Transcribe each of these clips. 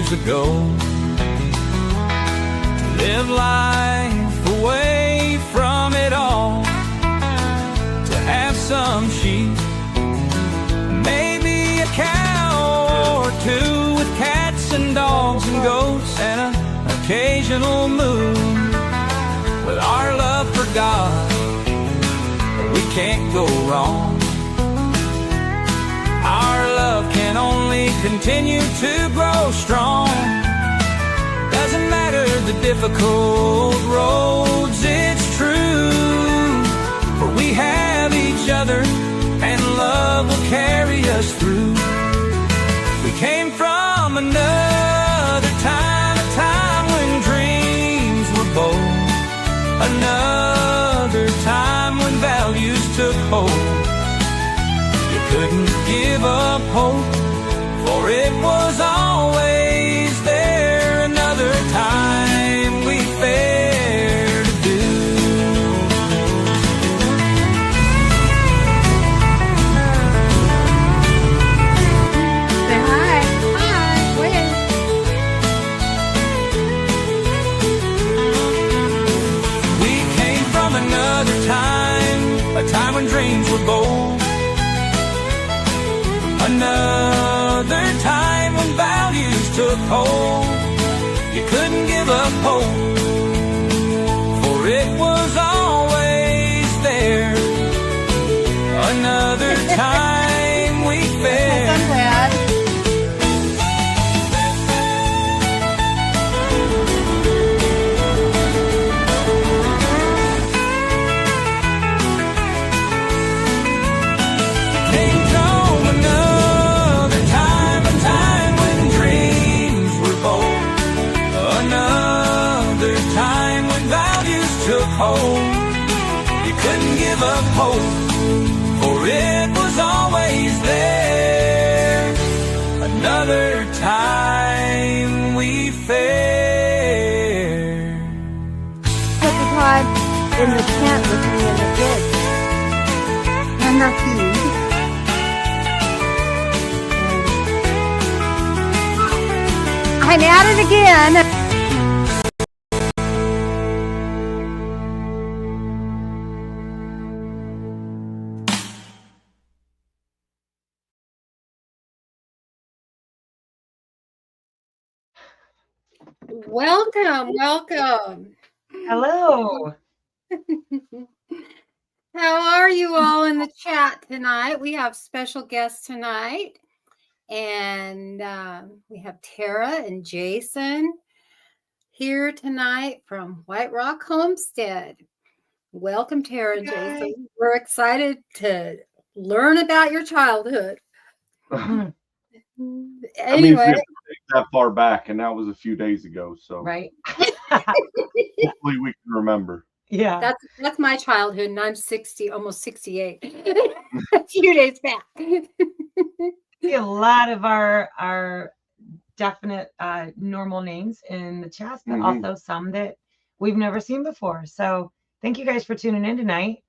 years ago. To live life away from it all, to have some sheep, maybe a cow or two, with cats and dogs and goats and an occasional moon. With our love for God, we can't go wrong. Our love can only continue to grow strong. Doesn't matter the difficult roads, it's true, for we have each other and love will carry us through. We came from another time, a time when dreams were bold, another time when values took hold. You couldn't give up hope, for it was always there. Another time we fared to do. Say hi. Hi. Wait. We came from another time, a time when dreams were bold, another time when values took hold. You couldn't give up hope, for it was always there. Another time we fared. I'm glad. Came from another time, a time when dreams were bold, another time when values took hold. You couldn't give up hope, for it was always there. Another time we fared. Put the pod in the tent with me and the kids. And the feed. I'm at it again. Welcome, welcome. Hello. How are you all in the chat tonight? We have special guests tonight. And we have Tara and Jason here tonight from WhiteRock Homestead. Welcome, Tara and Jason. We're excited to learn about your childhood. I mean, if Anyway, we have to take that far back, and that was a few days ago, so Right. hopefully we can remember. Yeah. that's my childhood, and I'm 60, almost 68. A few days back. See a lot of our definite normal names in the chat, but also some that we've never seen before. So thank you guys for tuning in tonight.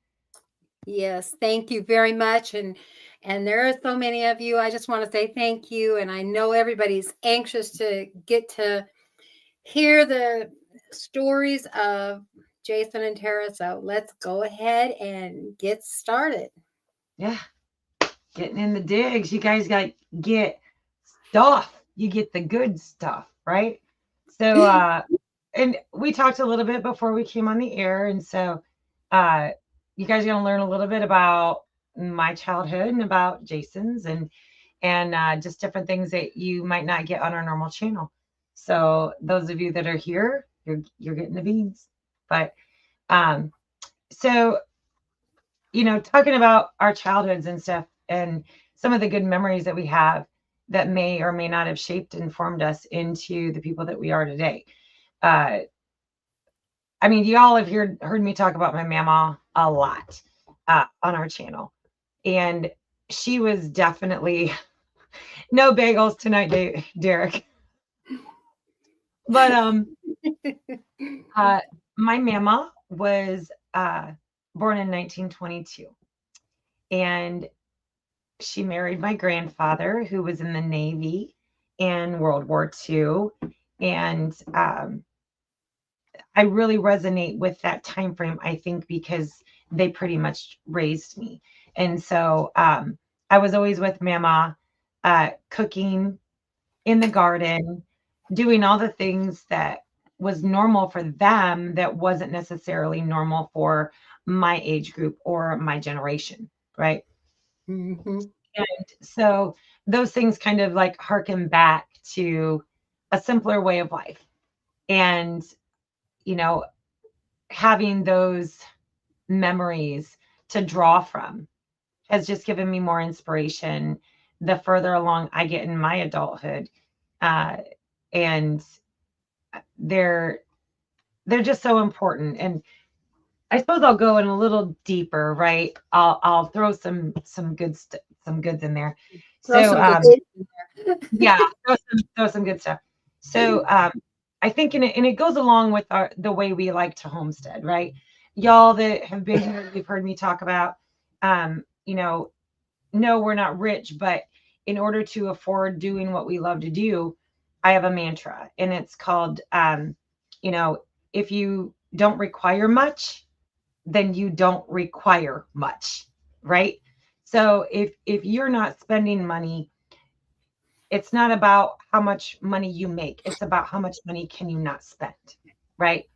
Yes, thank you very much. And there are so many of you. I just want to say thank you. And I know everybody's anxious to get to hear the stories of Jason and Tara. So let's go ahead and get started. Yeah. Getting in the digs. You guys got to get stuff. You get the good stuff, right? So, and we talked a little bit before we came on the air. And so, you guys are going to learn a little bit about my childhood and about Jason's and just different things that you might not get on our normal channel. So those of you that are here, you're getting the beans. But so, you know, talking about our childhoods and stuff and some of the good memories that we have that may or may not have shaped and formed us into the people that we are today. I mean, you all have heard me talk about my mama a lot on our channel. And she was definitely no bagels tonight, Derek. But my mama was born in 1922. And she married my grandfather, who was in the Navy. in World War II. And I really resonate with that time frame, I think, because they pretty much raised me. And so I was always with Mama, cooking in the garden, doing all the things that was normal for them that wasn't necessarily normal for my age group or my generation, right? Mm-hmm. And so those things kind of like harken back to a simpler way of life. And, you know, having those memories to draw from has just given me more inspiration the further along I get in my adulthood. And they're just so important. And I suppose I'll go in a little deeper, right? I'll throw some some goods in there. Throw So some good stuff in there. yeah, throw some good stuff. So I think and it goes along with the way we like to homestead, right? Y'all that have been here, you've heard me talk about, you know, no, we're not rich, but in order to afford doing what we love to do, I have a mantra, and it's called, you know, if you don't require much, then you don't require much, right? So if you're not spending money, it's not about how much money you make. It's about how much money can you not spend, right?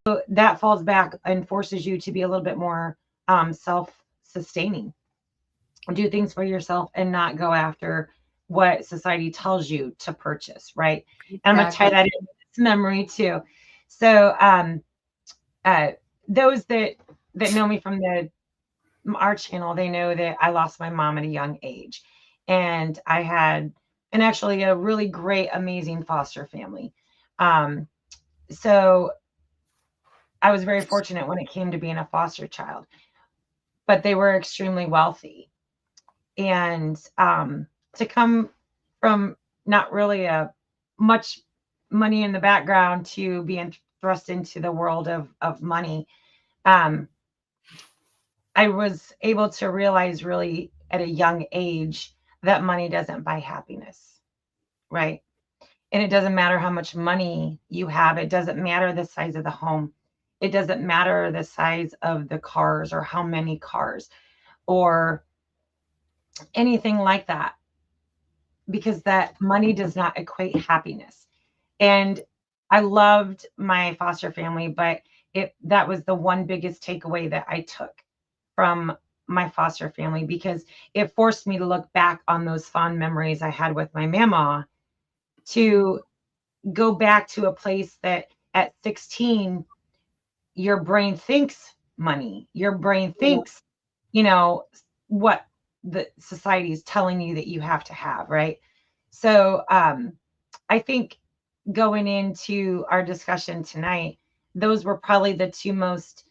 So that falls back and forces you to be a little bit more self-sustaining, do things for yourself and not go after what society tells you to purchase, right? And I'm going to tie that into this memory too. So those that know me from our channel, they know that I lost my mom at a young age, and I had actually a really great, amazing foster family. So I was very fortunate when it came to being a foster child, but they were extremely wealthy. And to come from not really a much money in the background to being thrust into the world of money, I was able to realize really at a young age that money doesn't buy happiness, right? And it doesn't matter how much money you have. It doesn't matter the size of the home. It doesn't matter the size of the cars or how many cars or anything like that, because that money does not equate happiness. And I loved my foster family, but that was the one biggest takeaway that I took from my foster family, because it forced me to look back on those fond memories I had with my mama, to go back to a place that at 16, your brain thinks money, your brain thinks, you know, what the society is telling you that you have to have, right? So I think going into our discussion tonight, those were probably the two most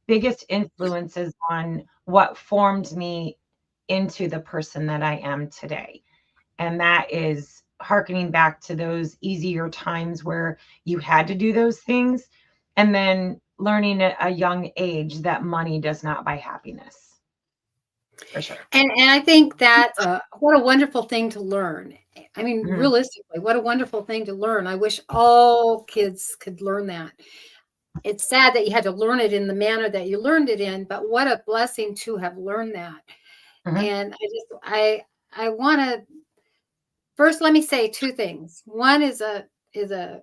biggest influences on what formed me into the person that I am today. And that is hearkening back to those easier times where you had to do those things, and then learning at a young age that money does not buy happiness. For sure. And I think that what a wonderful thing to learn. I mean, realistically, what a wonderful thing to learn. I wish all kids could learn that. It's sad that you had to learn it in the manner that you learned it in, but what a blessing to have learned that. And I want to first, let me say two things. One is a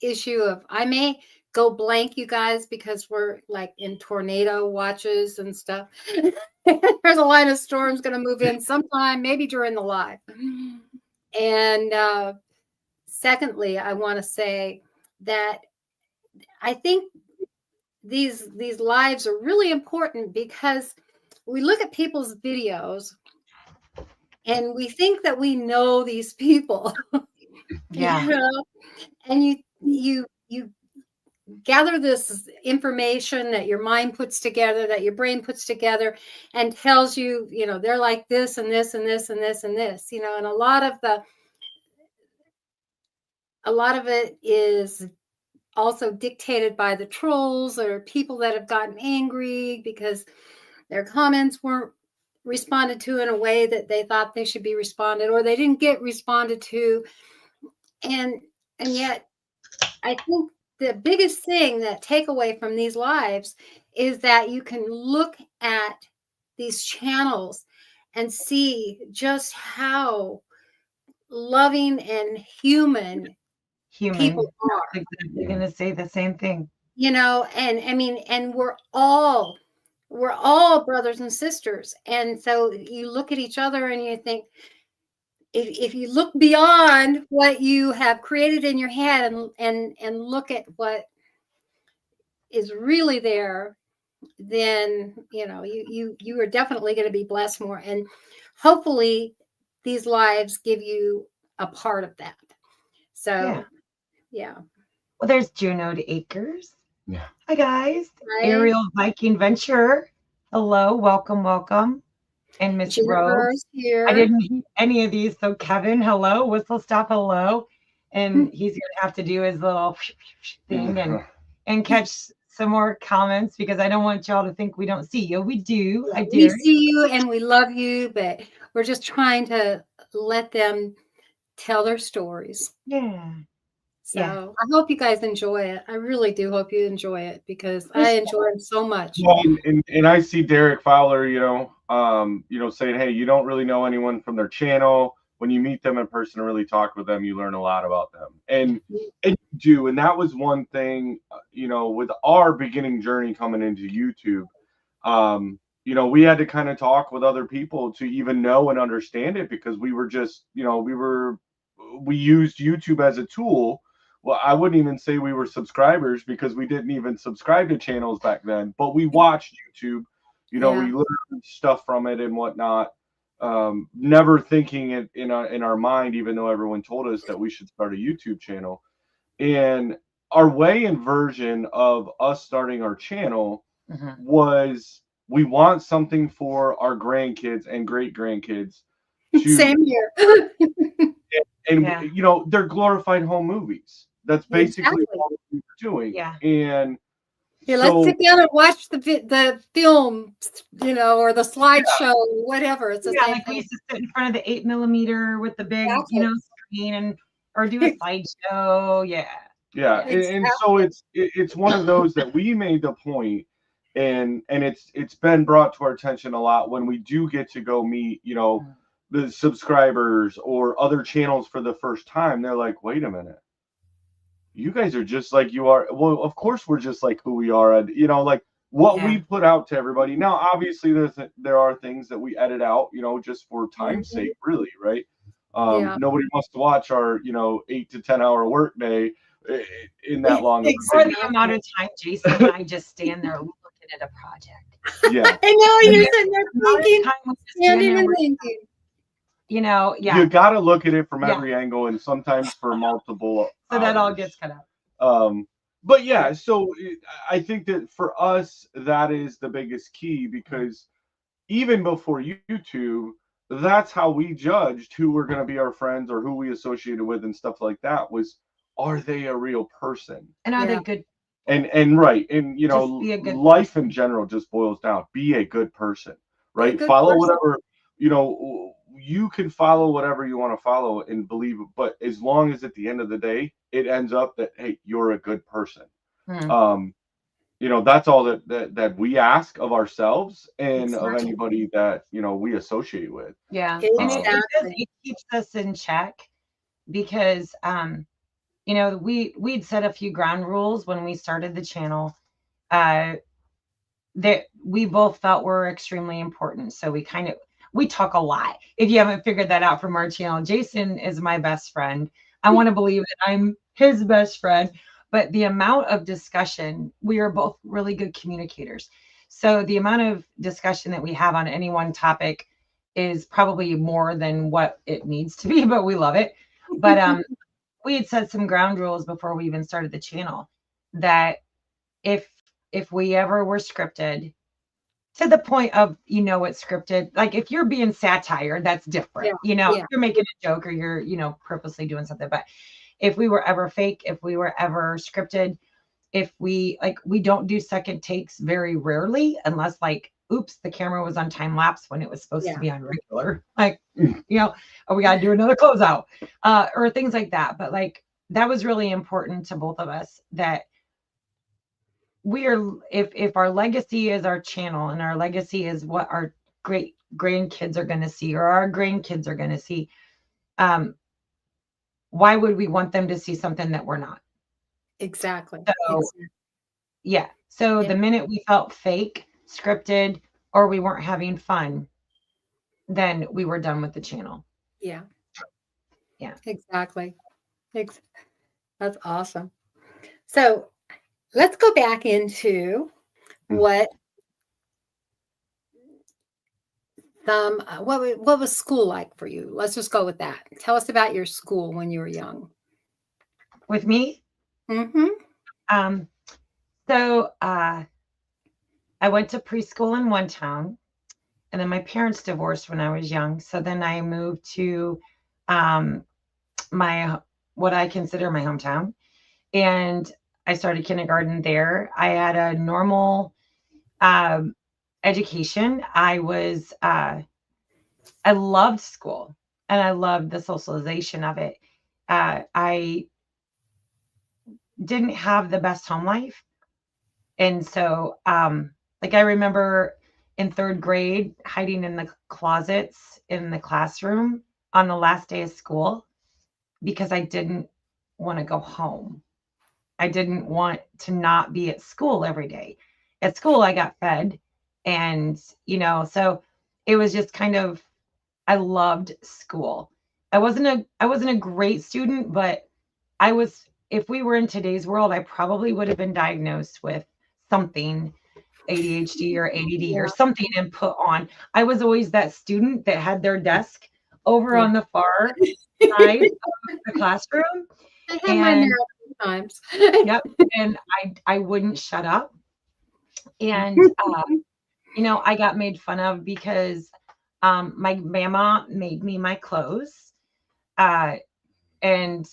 issue of, I may go blank, you guys, because we're like in tornado watches and stuff. There's a line of storms going to move in sometime, maybe during the live. And secondly, I want to say that I think these lives are really important, because we look at people's videos and we think that we know these people. Yeah. You know? And you gather this information that your mind puts together, that your brain puts together, and tells you, you know, they're like this and this and this and this and this, you know. And a lot of it is also dictated by the trolls or people that have gotten angry because their comments weren't responded to in a way that they thought they should be responded, or they didn't get responded to. And yet I think the biggest thing that takeaway from these lives is that you can look at these channels and see just how loving and human people are. Exactly going to say the same thing. And I mean, and we're all brothers and sisters. And so you look at each other and you think, if you look beyond what you have created in your head and look at what is really there, then you are definitely going to be blessed more. And hopefully these lives give you a part of that. So yeah. Well, there's Juno to Acres. Yeah. Hi guys. Hi. Aerial Viking Venture. Hello, welcome. And Miss Rose here. I didn't hear any of these. So Kevin, hello. Whistle Stop, hello. And he's gonna have to do his little thing and catch some more comments, because I don't want y'all to think we don't see you. We do. I do. We see you and we love you, but we're just trying to let them tell their stories. Yeah. So I hope you guys enjoy it. I really do hope you enjoy it, because I enjoy it so much. Well, and I see Derek Fowler, saying, hey, you don't really know anyone from their channel. When you meet them in person and really talk with them, you learn a lot about them. And you do. And that was one thing, with our beginning journey coming into YouTube, we had to kind of talk with other people to even know and understand it, because we were just, we used YouTube as a tool. Well, I wouldn't even say we were subscribers, because we didn't even subscribe to channels back then, but we watched YouTube, we learned stuff from it and whatnot. Never thinking it in our mind, even though everyone told us that we should start a YouTube channel. And our way and version of us starting our channel was, we want something for our grandkids and great grandkids. Same here. And they're glorified home movies. That's basically what we're doing. Yeah. Yeah, And let's sit down and watch the film, or the slideshow, whatever. It's the same like thing. we used to sit in front of the 8mm with the big, screen or do a slideshow. Yeah. Yeah. And so it's one of those that we made the point, and it's been brought to our attention a lot when we do get to go meet, the subscribers or other channels for the first time. They're like, wait a minute, you guys are just like you are. Well, of course we're just like who we are, and like what we put out to everybody. Now, obviously there are things that we edit out, just for time's sake, really, right? Nobody wants to watch our 8 to 10 hour work day in that long. For the amount of time Jason and I just stand there looking at a project. Yeah. I know, you're sitting there thinking, standing and thinking. You got to look at it from every angle, and sometimes for multiple so hours. That all gets cut out. But yeah, so I think that for us, that is the biggest key, because even before YouTube, that's how we judged who were going to be our friends or who we associated with and stuff like that, was, are they a real person? And are they good? And right. And, life in general just boils down, be a good person, right? Follow whatever, you can follow whatever you want to follow and believe, but as long as at the end of the day, it ends up that, hey, you're a good person. That's all that we ask of ourselves and of anybody that, we associate with. Yeah. It keeps us in check, because, we'd set a few ground rules when we started the channel, that we both felt were extremely important. So we talk a lot. If you haven't figured that out from our channel, Jason is my best friend. I want to believe that I'm his best friend, but the amount of discussion, we are both really good communicators. So the amount of discussion that we have on any one topic is probably more than what it needs to be, but we love it. But we had set some ground rules before we even started the channel, that if we ever were scripted, to the point of, it's scripted. Like if you're being satire, that's different. If you're making a joke or you're, purposely doing something. But if we were ever fake, if we were ever scripted, if we don't do second takes very rarely, unless like oops, the camera was on time lapse when it was supposed Yeah. to be on regular. Like, oh, we got to do another closeout, or things like that. But like, that was really important to both of us, that we are, if our legacy is our channel, and our legacy is what our great grandkids are going to see, or our grandkids are going to see, why would we want them to see something that we're not? Exactly. So, yeah. So the minute we felt fake, scripted, or we weren't having fun, then we were done with the channel. Yeah. Yeah. Exactly. That's awesome. So let's go back into what was school like for you? Let's just go with that. Tell us about your school when you were young. With me? Mm-hmm. So I went to preschool in one town, and then my parents divorced when I was young. So then I moved to what I consider my hometown, and I started kindergarten there. I had a normal education. I loved school, and I loved the socialization of it. I didn't have the best home life. And so, like, I remember in third grade hiding in the closets in the classroom on the last day of school because I didn't want to go home. I didn't want to not be at school every day. At school, I got fed. And, so it was just kind of, I loved school. I wasn't a great student, but if we were in today's world, I probably would have been diagnosed with something, ADHD or ADD or something, and put on. I was always that student that had their desk over on the far side of the classroom. I had mine there times. Yep. And I wouldn't shut up. And, I got made fun of because my mama made me my clothes. And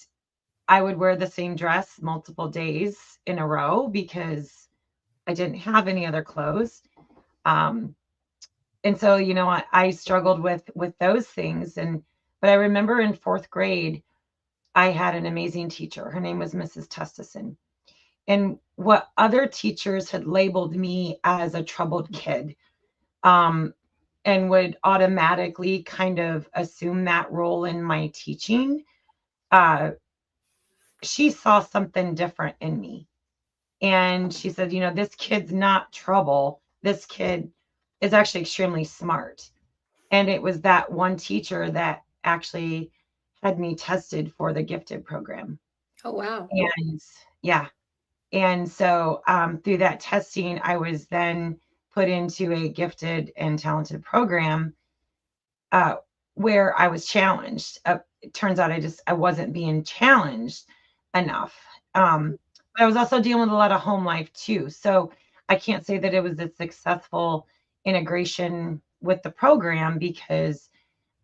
I would wear the same dress multiple days in a row because I didn't have any other clothes. And so, I struggled with those things. But I remember in fourth grade, I had an amazing teacher. Her name was Mrs. Tustison. And what other teachers had labeled me as a troubled kid, and would automatically kind of assume that role in my teaching, she saw something different in me. And she said, this kid's not trouble. This kid is actually extremely smart. And it was that one teacher that actually had me tested for the gifted program. Oh, wow. And yeah. And so through that testing, I was then put into a gifted and talented program where I was challenged. It turns out I wasn't being challenged enough. But I was also dealing with a lot of home life too. So I can't say that it was a successful integration with the program because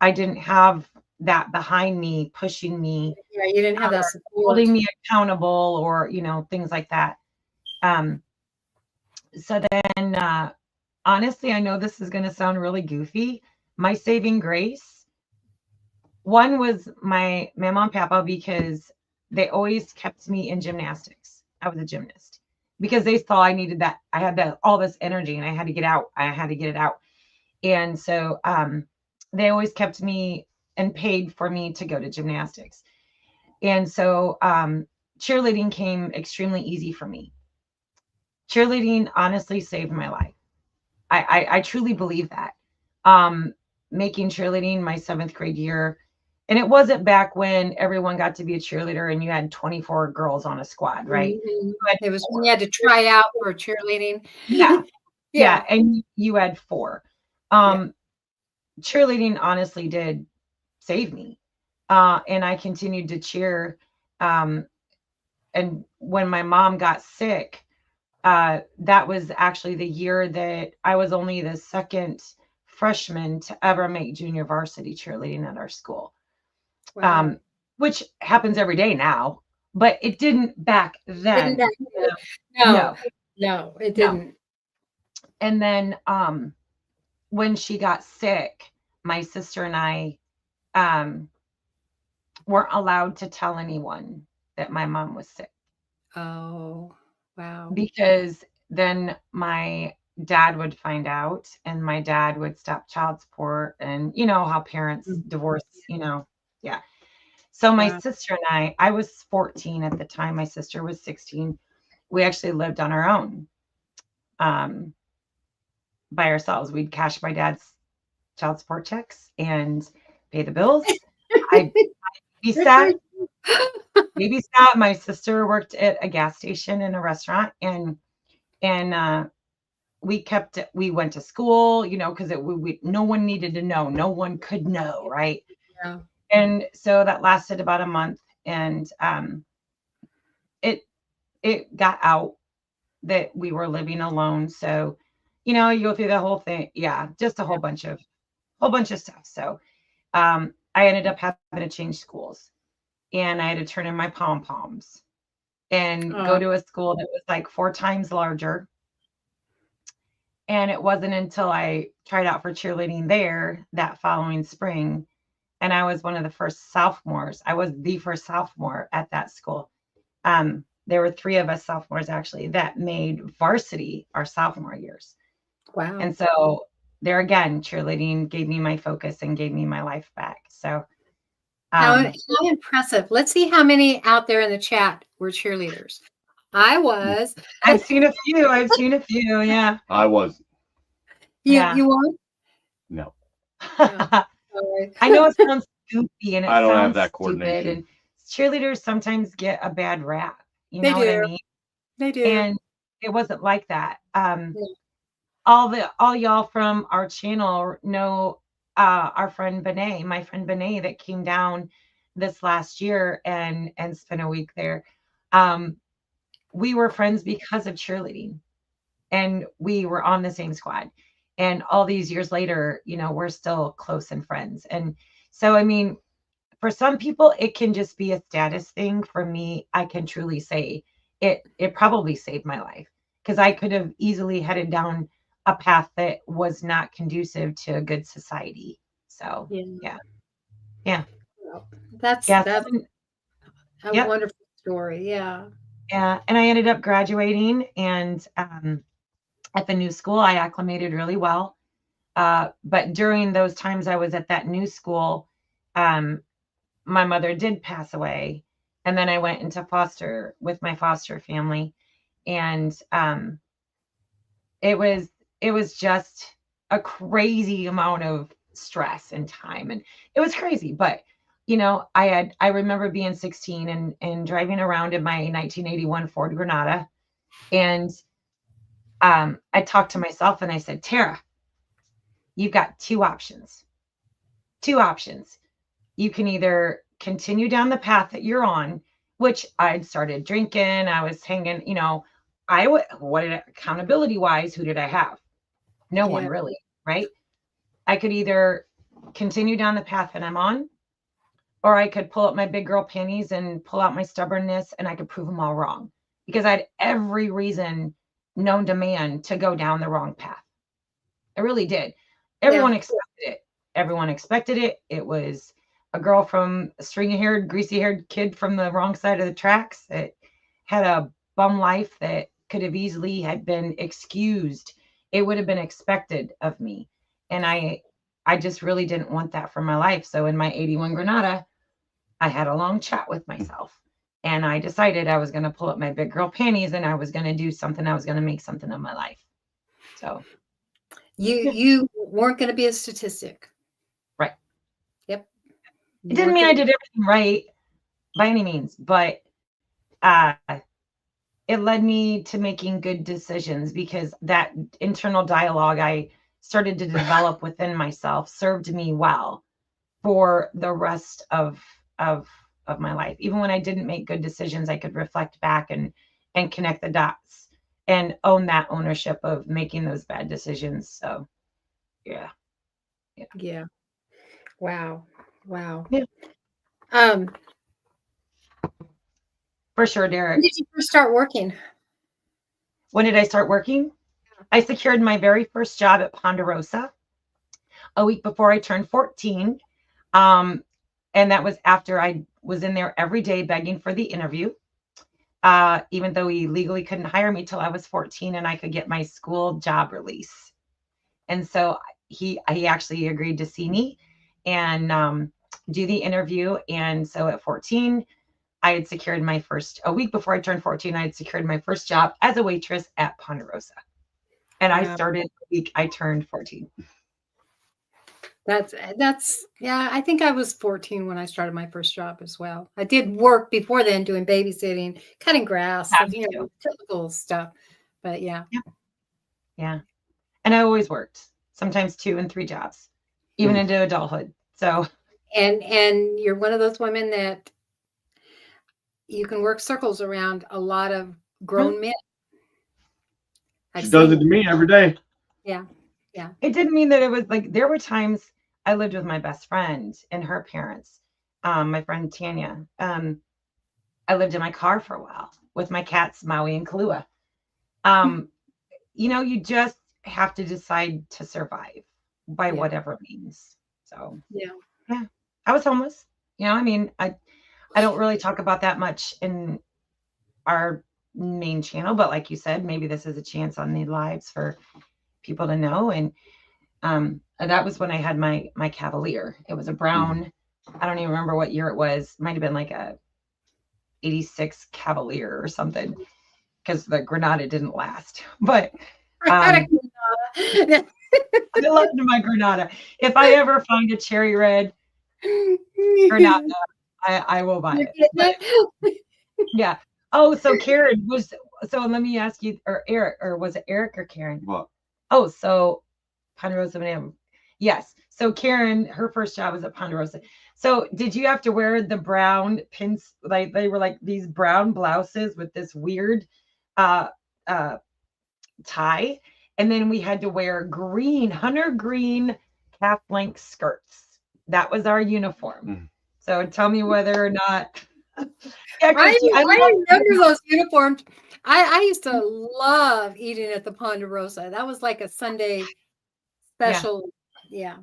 I didn't have that behind me, pushing me. Yeah, you didn't have that support. Holding me accountable, or, things like that. So then, honestly, I know this is going to sound really goofy. My saving grace, one was my mama and papa, because they always kept me in gymnastics. I was a gymnast because they saw I needed that. I had all this energy and I had to get out. I had to get it out. And so they always kept me and paid for me to go to gymnastics. And so cheerleading came extremely easy for me. Cheerleading honestly saved my life. I truly believe that. Making cheerleading my 7th grade year, and it wasn't back when everyone got to be a cheerleader and you had 24 girls on a squad, right? Mm-hmm. It was when you had to try out for cheerleading. Yeah, and you had 4. Cheerleading honestly did save me. And I continued to cheer. And when my mom got sick, that was actually the year that I was only the second freshman to ever make junior varsity cheerleading at our school. Wow. Which happens every day now, but it didn't back then. No, it didn't. And then when she got sick, my sister and I weren't allowed to tell anyone that my mom was sick. Oh, wow. Because then my dad would find out and my dad would stop child support, and you know how parents divorce, yeah. So my Wow. sister and I was 14 at the time, my sister was 16. We actually lived on our own, by ourselves. We'd cash my dad's child support checks and pay the bills. I babysat. My sister worked at a gas station and a restaurant, and we went to school, because no one needed to know, no one could know, right? Yeah. And so that lasted about a month, and it got out that we were living alone. So, you go through the whole thing. Yeah, just a whole bunch of stuff. So I ended up having to change schools, and I had to turn in my pom-poms and go to a school that was like 4 times larger. And it wasn't until I tried out for cheerleading there that following spring, and I was one of the first sophomores. I was the first sophomore at that school. There were 3 of us sophomores actually that made varsity our sophomore years. Wow. And so there again, cheerleading gave me my focus and gave me my life back. So how impressive. Let's see how many out there in the chat were cheerleaders. I was. I've seen a few. Yeah. I was. You were? No. Sorry. I know it sounds goofy and I don't have sounds that stupid, coordination. and cheerleaders sometimes get a bad rap. You They know what I do. mean? They do. And it wasn't like that. All y'all from our channel know our friend Benet, my friend Benet, that came down this last year and spent a week there. We were friends because of cheerleading, and we were on the same squad. And all these years later, we're still close and friends. And so, I mean, for some people, it can just be a status thing. For me, I can truly say it probably saved my life, because I could have easily headed down a path that was not conducive to a good society. So, yeah. That's Yeah. a wonderful story. Yeah. Yeah. And I ended up graduating, and at the new school, I acclimated really well. But during those times I was at that new school, my mother did pass away. And then I went into foster with my foster family. And it was just a crazy amount of stress and time. And it was crazy. But, I remember being 16 and driving around in my 1981 Ford Granada. And I talked to myself and I said, Tara, you've got 2 options. 2 options. You can either continue down the path that you're on, which I'd started drinking. I was hanging, accountability wise, who did I have? No one really, right? I could either continue down the path that I'm on, or I could pull up my big girl panties and pull out my stubbornness, and I could prove them all wrong, because I had every reason known to man to go down the wrong path. I really did. Everyone expected it. It was a girl from a stringy-haired, greasy-haired kid from the wrong side of the tracks that had a bum life that could have easily had been excused. It would have been expected of me. And I just really didn't want that for my life. So in my 81 Granada, I had a long chat with myself. And I decided I was going to pull up my big girl panties, and I was going to do something. I was going to make something of my life. So you weren't going to be a statistic. Right. Yep. It didn't mean I did everything right by any means, but it led me to making good decisions, because that internal dialogue I started to develop within myself served me well for the rest of my life. Even when I didn't make good decisions, I could reflect back and connect the dots and own that ownership of making those bad decisions. So yeah. Wow. Yeah. For sure, Derek. When did you first start working? When did I start working? I secured my very first job at Ponderosa a week before I turned 14. And that was after I was in there every day begging for the interview. Even though he legally couldn't hire me till I was 14 and I could get my school job release. And so he actually agreed to see me and do the interview. And so at 14, I had secured a week before I turned 14, I had secured my first job as a waitress at Ponderosa. And I started the week I turned 14. That's yeah, I think I was 14 when I started my first job as well. I did work before then doing babysitting, cutting grass, typical stuff. But yeah. And I always worked, sometimes 2 and 3 jobs, even into adulthood. So and you're one of those women that you can work circles around a lot of grown men. She does it to me every day. Yeah. It didn't mean that it was like, there were times I lived with my best friend and her parents, my friend Tanya. I lived in my car for a while with my cats, Maui and Kahlua. You just have to decide to survive by whatever means. So yeah, I was homeless. I don't really talk about that much in our main channel, but like you said, maybe this is a chance on the lives for people to know. And that was when I had my Cavalier. It was a brown, I don't even remember what year it was. Might have been like a 86 Cavalier or something, because the Granada didn't last. But I loved my Granada. If I ever find a cherry red Granada, I will buy it. But, yeah. Oh, so Karen so let me ask you, or Eric, or was it Eric or Karen? What? Oh, so Ponderosa. Yes. So Karen, her first job was at Ponderosa. So did you have to wear the brown pins? Like they were like these brown blouses with this weird tie. And then we had to wear hunter green calf length skirts. That was our uniform. So tell me whether or not. I remember those uniforms. I used to love eating at the Ponderosa. That was like a Sunday special. Yeah.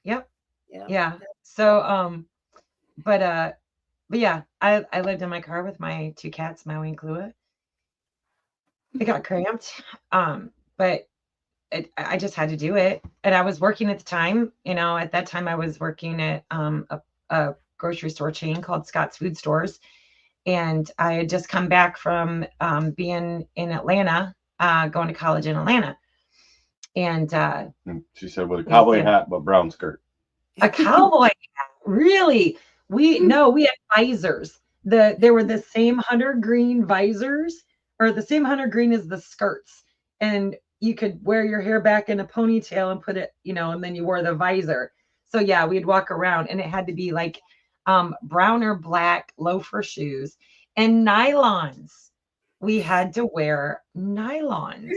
Yep. Yeah. So, but yeah, I lived in my car with my 2 cats, Maui and Kahlua. It got cramped. But I just had to do it. And I was working at the time, at that time I was working at a grocery store chain called Scott's Food Stores. And I had just come back from being in Atlanta, going to college in Atlanta. And she said with a cowboy hat, but brown skirt. A cowboy hat? Really? We had visors. There were the same hunter green visors, or the same hunter green as the skirts. And you could wear your hair back in a ponytail and put it, and then you wore the visor. So yeah, we'd walk around, and it had to be like brown or black loafer shoes and nylons. We had to wear nylons.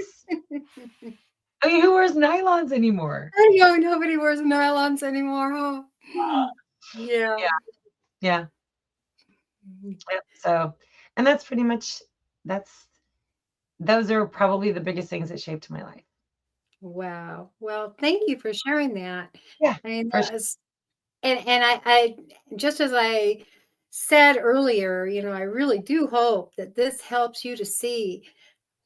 I mean, who wears nylons anymore? I know nobody wears nylons anymore, huh? Yeah. Yep, so, and that's pretty much, those are probably the biggest things that shaped my life. Wow. Well, thank you for sharing that. Yeah. I mean, and I just as I said earlier, I really do hope that this helps you to see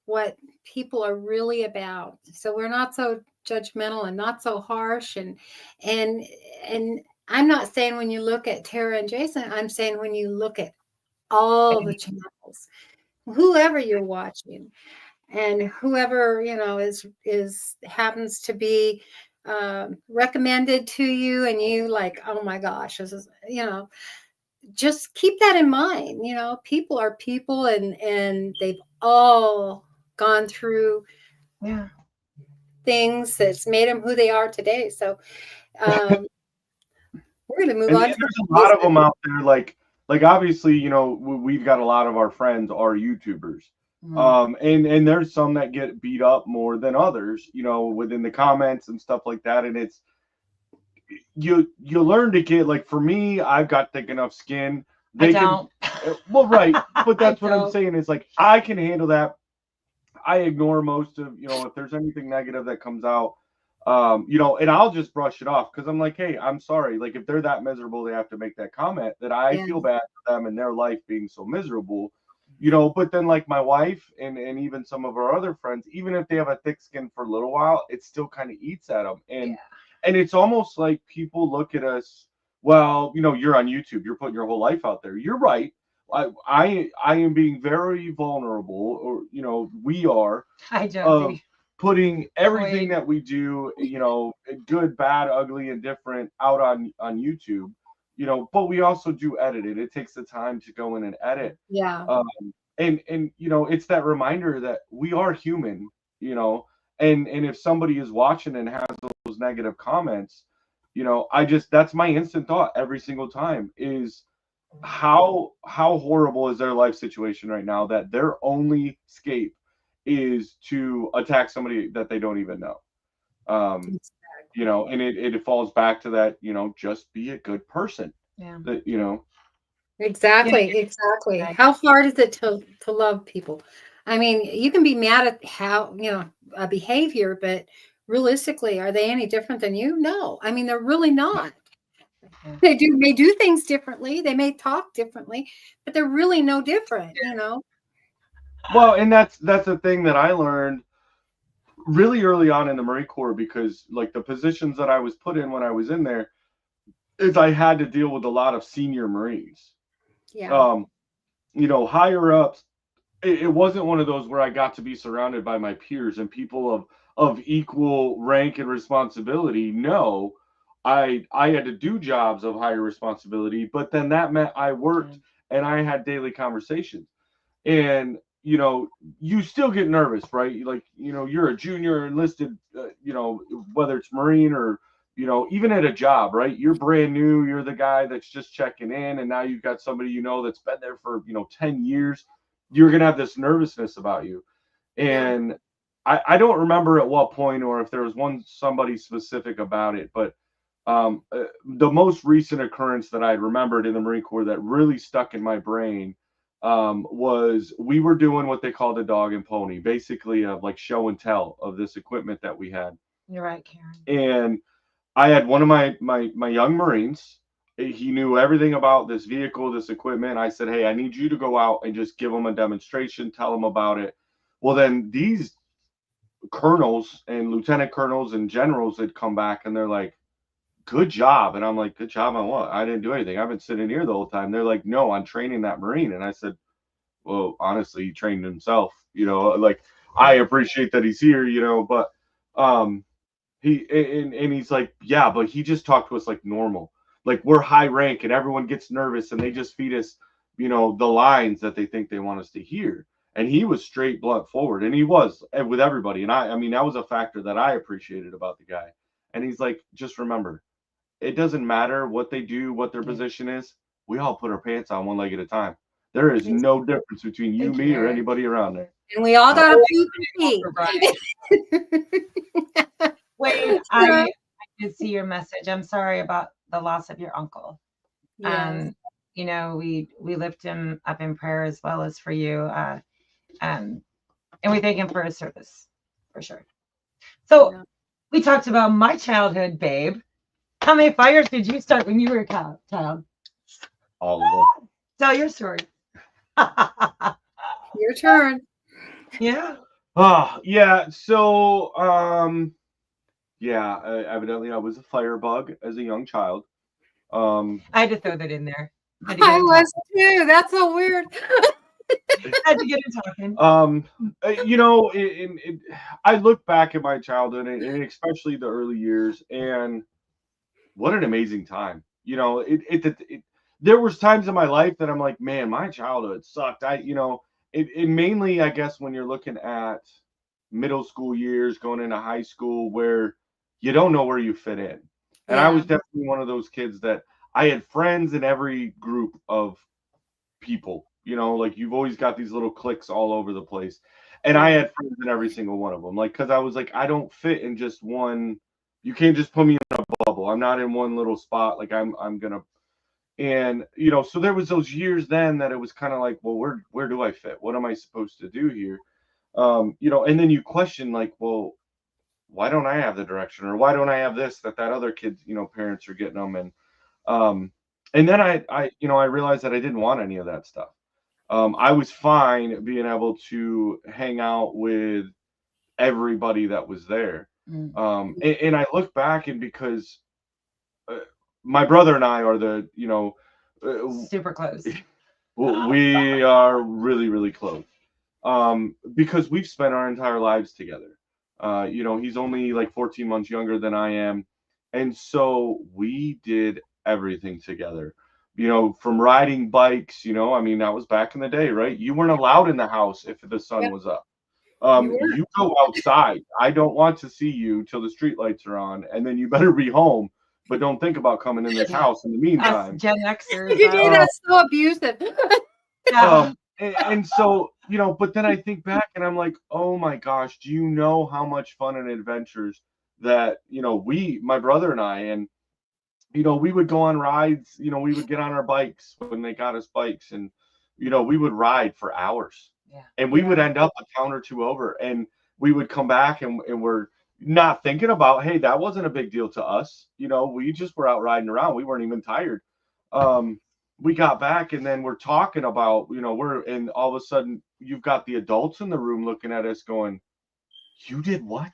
what people are really about. So we're not so judgmental and not so harsh. And I'm not saying when you look at Tara and Jason, I'm saying when you look at all the channels, whoever you're watching, and whoever is happens to be recommended to you, and you like, oh my gosh, this is, just keep that in mind. People are people, and they've all gone through things that's made them who they are today. So we're going to move on. There's a lot of them out there, like obviously, we've got a lot of our friends are YouTubers. And there's some that get beat up more than others, within the comments and stuff like that. And it's, you learn to get, like, for me, I've got thick enough skin. Well, right. But that's what I'm saying is, like, I can handle that. I ignore most of, if there's anything negative that comes out, You know, and I'll just brush it off because I'm like, hey, I'm sorry. Like, if they're that miserable, they have to make that comment, that I Yeah. feel bad for them and their life being so miserable, you know. But then, like, my wife and even some of our other friends, even if they have a thick skin for a little while, it still kind of eats at them. And it's almost like people look at us, well, you know, you're on YouTube, you're putting your whole life out there. You're right. I am being very vulnerable, or, you know, we are. Hi, Josie. Putting everything that we do, you know, good, bad, ugly, and different, out on YouTube, you know. But we also do edit it. It takes the time to go in and edit. Yeah. And you know, it's that reminder that we are human, you know. And if somebody is watching and has those negative comments, you know, that's my instant thought every single time is, how horrible is their life situation right now, that their only escape is to attack somebody that they don't even know. You know, and it falls back to that, you know, just be a good person. Yeah. That, you know. Exactly. How hard is it to love people? I mean, you can be mad at how, you know, a behavior, but realistically, are they any different than you? No. I mean, they're really not. They may do things differently. They may talk differently, but they're really no different, you know. Well, and that's the thing that I learned really early on in the Marine Corps, because like the positions that I was put in when I was in there is I had to deal with a lot of senior Marines. Yeah. You know, higher ups. It wasn't one of those where I got to be surrounded by my peers and people of equal rank and responsibility. No, I had to do jobs of higher responsibility, but then that meant I worked and I had daily conversations. And you know, you still get nervous, right? Like, you know, you're a junior enlisted, you know, whether it's Marine or, you know, even at a job, right? You're brand new, you're the guy that's just checking in, and now you've got somebody, you know, that's been there for, you know, 10 years. You're gonna have this nervousness about you. And I don't remember at what point, or if there was somebody specific about it, but the most recent occurrence that I remembered in the Marine Corps that really stuck in my brain was, we were doing what they called a dog and pony, basically a like show and tell of this equipment that we had. You're right, Karen. And I had one of my young Marines. He knew everything about this vehicle, this equipment. I said, hey, I need you to go out and just give them a demonstration, tell them about it. Well, then these colonels and lieutenant colonels and generals had come back and they're like, good job. And I'm like, good job on what? I didn't do anything. I've been sitting here the whole time. They're like, no, I'm training that Marine. And I said, well, honestly, he trained himself, you know, like, I appreciate that he's here, you know, but he's like, yeah, but he just talked to us like normal. Like, we're high rank and everyone gets nervous and they just feed us, you know, the lines that they think they want us to hear. And he was straight blunt forward, and he was with everybody. And I mean, that was a factor that I appreciated about the guy. And he's like, just remember, it doesn't matter what they do, what their position is. We all put our pants on one leg at a time. There is no difference between you, me, or anybody around there. And we all got to pee. Wait, I did see your message. I'm sorry about the loss of your uncle. Yes. You know, we lift him up in prayer as well as for you. And we thank him for his service, for sure. So we talked about my childhood, babe. How many fires did you start when you were a child? All of them. Tell your story. Your turn. Yeah. Oh, yeah. So, evidently I was a firebug as a young child. I had to throw that in there. I was too. That's so weird. I had to get him talking. You know, I look back at my childhood and especially the early years, and what an amazing time. You know, there was times in my life that I'm like, man, my childhood sucked. It mainly, I guess, when you're looking at middle school years, going into high school, where you don't know where you fit in. And I was definitely one of those kids that I had friends in every group of people. You know, like, you've always got these little cliques all over the place. And I had friends in every single one of them. Like, because I was like, I don't fit in just one. You can't just put me in a bubble. I'm not in one little spot. Like, I'm gonna. And, you know, so there was those years then that it was kind of like, well, where do I fit? What am I supposed to do here? You know, and then you question, like, well, why don't I have the direction, or why don't I have this that other kid, parents are getting them. And then I realized that I didn't want any of that stuff. I was fine being able to hang out with everybody that was there. And I look back, and because my brother and I are super close. we are really, really close. Because we've spent our entire lives together. He's only like 14 months younger than I am. And so we did everything together, from riding bikes, that was back in the day, right? You weren't allowed in the house if the sun Yep. was up. You were. You go outside. I don't want to see you till the street lights are on, and then you better be home, but don't think about coming in this house in the meantime. Us Gen Xers. That's so abusive. And so, but then I think back and I'm like, oh my gosh, do you know how much fun and adventures that, my brother and I, and, we would go on rides, we would get on our bikes when they got us bikes, and, we would ride for hours. Yeah. And we would end up a town or two over, and we would come back and we're not thinking about, hey, that wasn't a big deal to us. We just were out riding around. We weren't even tired. We got back, and then we're talking about, and all of a sudden you've got the adults in the room looking at us going, you did what?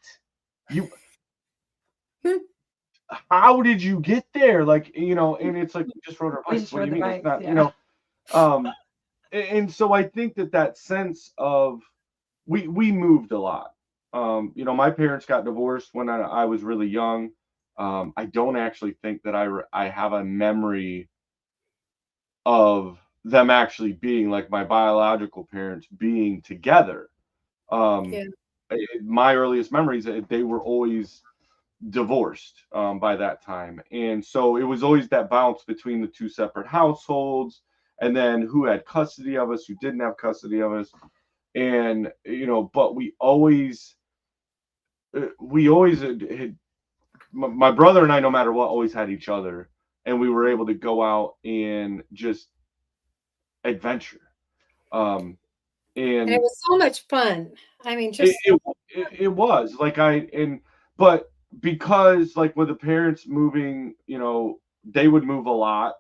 How did you get there? Like, and it's like, we just rode our bikes. What do you mean? It's not, and so I think that sense of, we moved a lot. My parents got divorced when I was really young. I don't actually think that I have a memory of them actually being, like, my biological parents being together. My earliest memories, they were always divorced by that time. And so it was always that bounce between the two separate households, and then who had custody of us, who didn't have custody of us. And, but we always had, my brother and I, no matter what, always had each other, and we were able to go out and just adventure. And it was so much fun. I mean, just it was like, but because, like, with the parents moving, they would move a lot.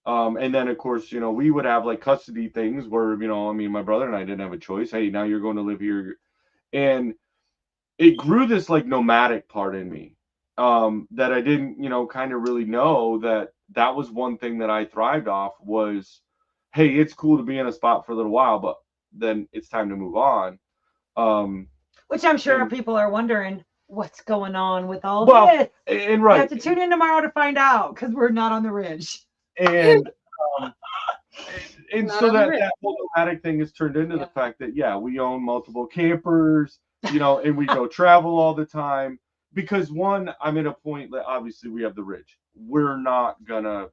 And then of course, we would have like custody things where, my brother and I didn't have a choice. Hey, now you're going to live here. And it grew this like nomadic part in me, that I didn't, kind of really know that was one thing that I thrived off was, hey, it's cool to be in a spot for a little while, but then it's time to move on. Which I'm sure people are wondering what's going on with all this. And right. You have to tune in tomorrow to find out, because we're not on the ridge. And so that whole nomadic thing has turned into the fact that, we own multiple campers, and we go travel all the time. Because one, I'm at a point that obviously we have the ridge. We're not gonna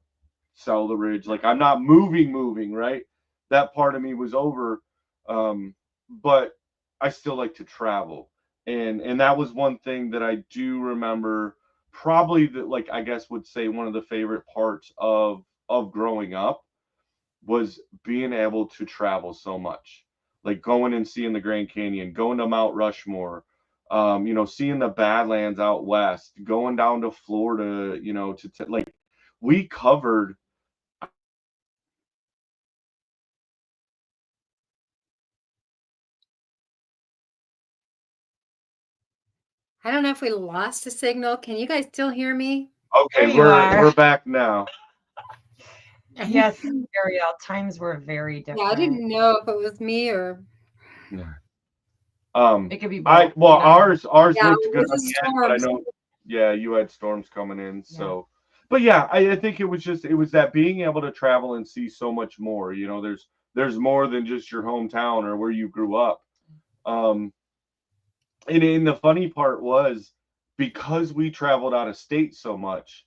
sell the ridge. Like, I'm not moving, right? That part of me was over. But I still like to travel. And that was one thing that I do remember, probably, that, like, I guess would say one of the favorite parts of growing up was being able to travel so much, like going and seeing the Grand Canyon, going to Mount Rushmore, seeing the Badlands out west, going down to Florida, like, we covered. I don't know if we lost the signal. Can you guys still hear me? Okay, we're back now. Yes, Ariel, times were very different. Yeah, I didn't know if it was me or. Yeah. It could be both. Ours looked good was on the end, but I know, you had storms coming in. So, but I think it was that being able to travel and see so much more. There's more than just your hometown or where you grew up. And the funny part was, because we traveled out of state so much,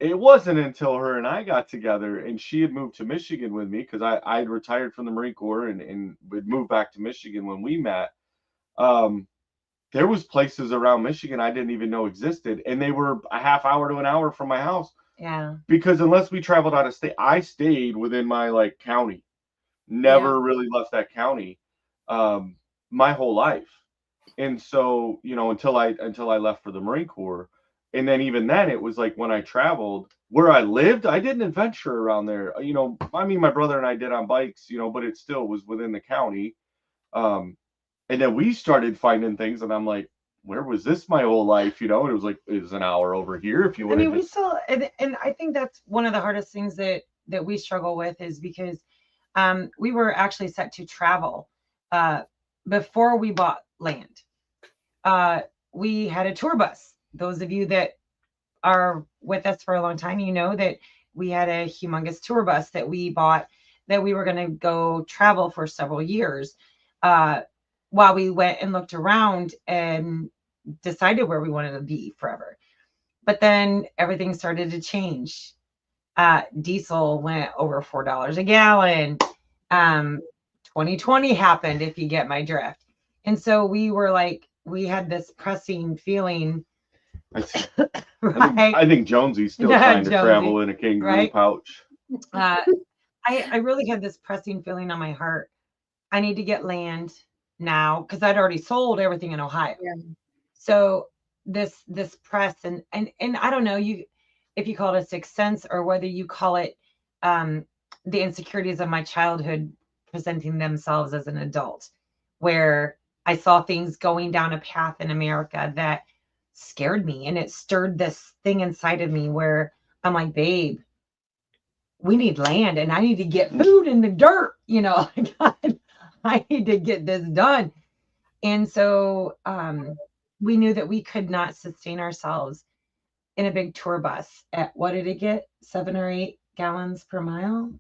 it wasn't until her and I got together and she had moved to Michigan with me, because I had retired from the Marine Corps and would move back to Michigan when we met. There was places around Michigan I didn't even know existed, and they were a half hour to an hour from my house. Yeah. Because unless we traveled out of state, I stayed within my, like, county. Never really left that county my whole life. And so, until I left for the Marine Corps. And then even then it was like when I traveled where I lived, I didn't adventure around there. I mean, my brother and I did on bikes, but it still was within the county. Um, and then we started finding things, and I'm like, where was this my whole life? It was like it was an hour over here if you I would mean, have we just. still, and I think that's one of the hardest things that we struggle with is because we were actually set to travel before we bought land. We had a tour bus. Those of you that are with us for a long time, you know that we had a humongous tour bus that we bought that we were going to go travel for several years while we went and looked around and decided where we wanted to be forever. But then everything started to change. Diesel went over $4 a gallon. 2020 happened, if you get my drift. And so we were like, we had this pressing feeling. I think Jonesy's still trying to travel in a kangaroo pouch. I really had this pressing feeling on my heart. I need to get land now because I'd already sold everything in Ohio. Yeah. So this press and I don't know if you call it a sixth sense or whether you call it the insecurities of my childhood presenting themselves as an adult, where I saw things going down a path in America that scared me, and it stirred this thing inside of me where I'm like, babe, we need land and I need to get food in the dirt, I need to get this done. And so we knew that we could not sustain ourselves in a big tour bus at, what did it get? 7 or 8 gallons per mile?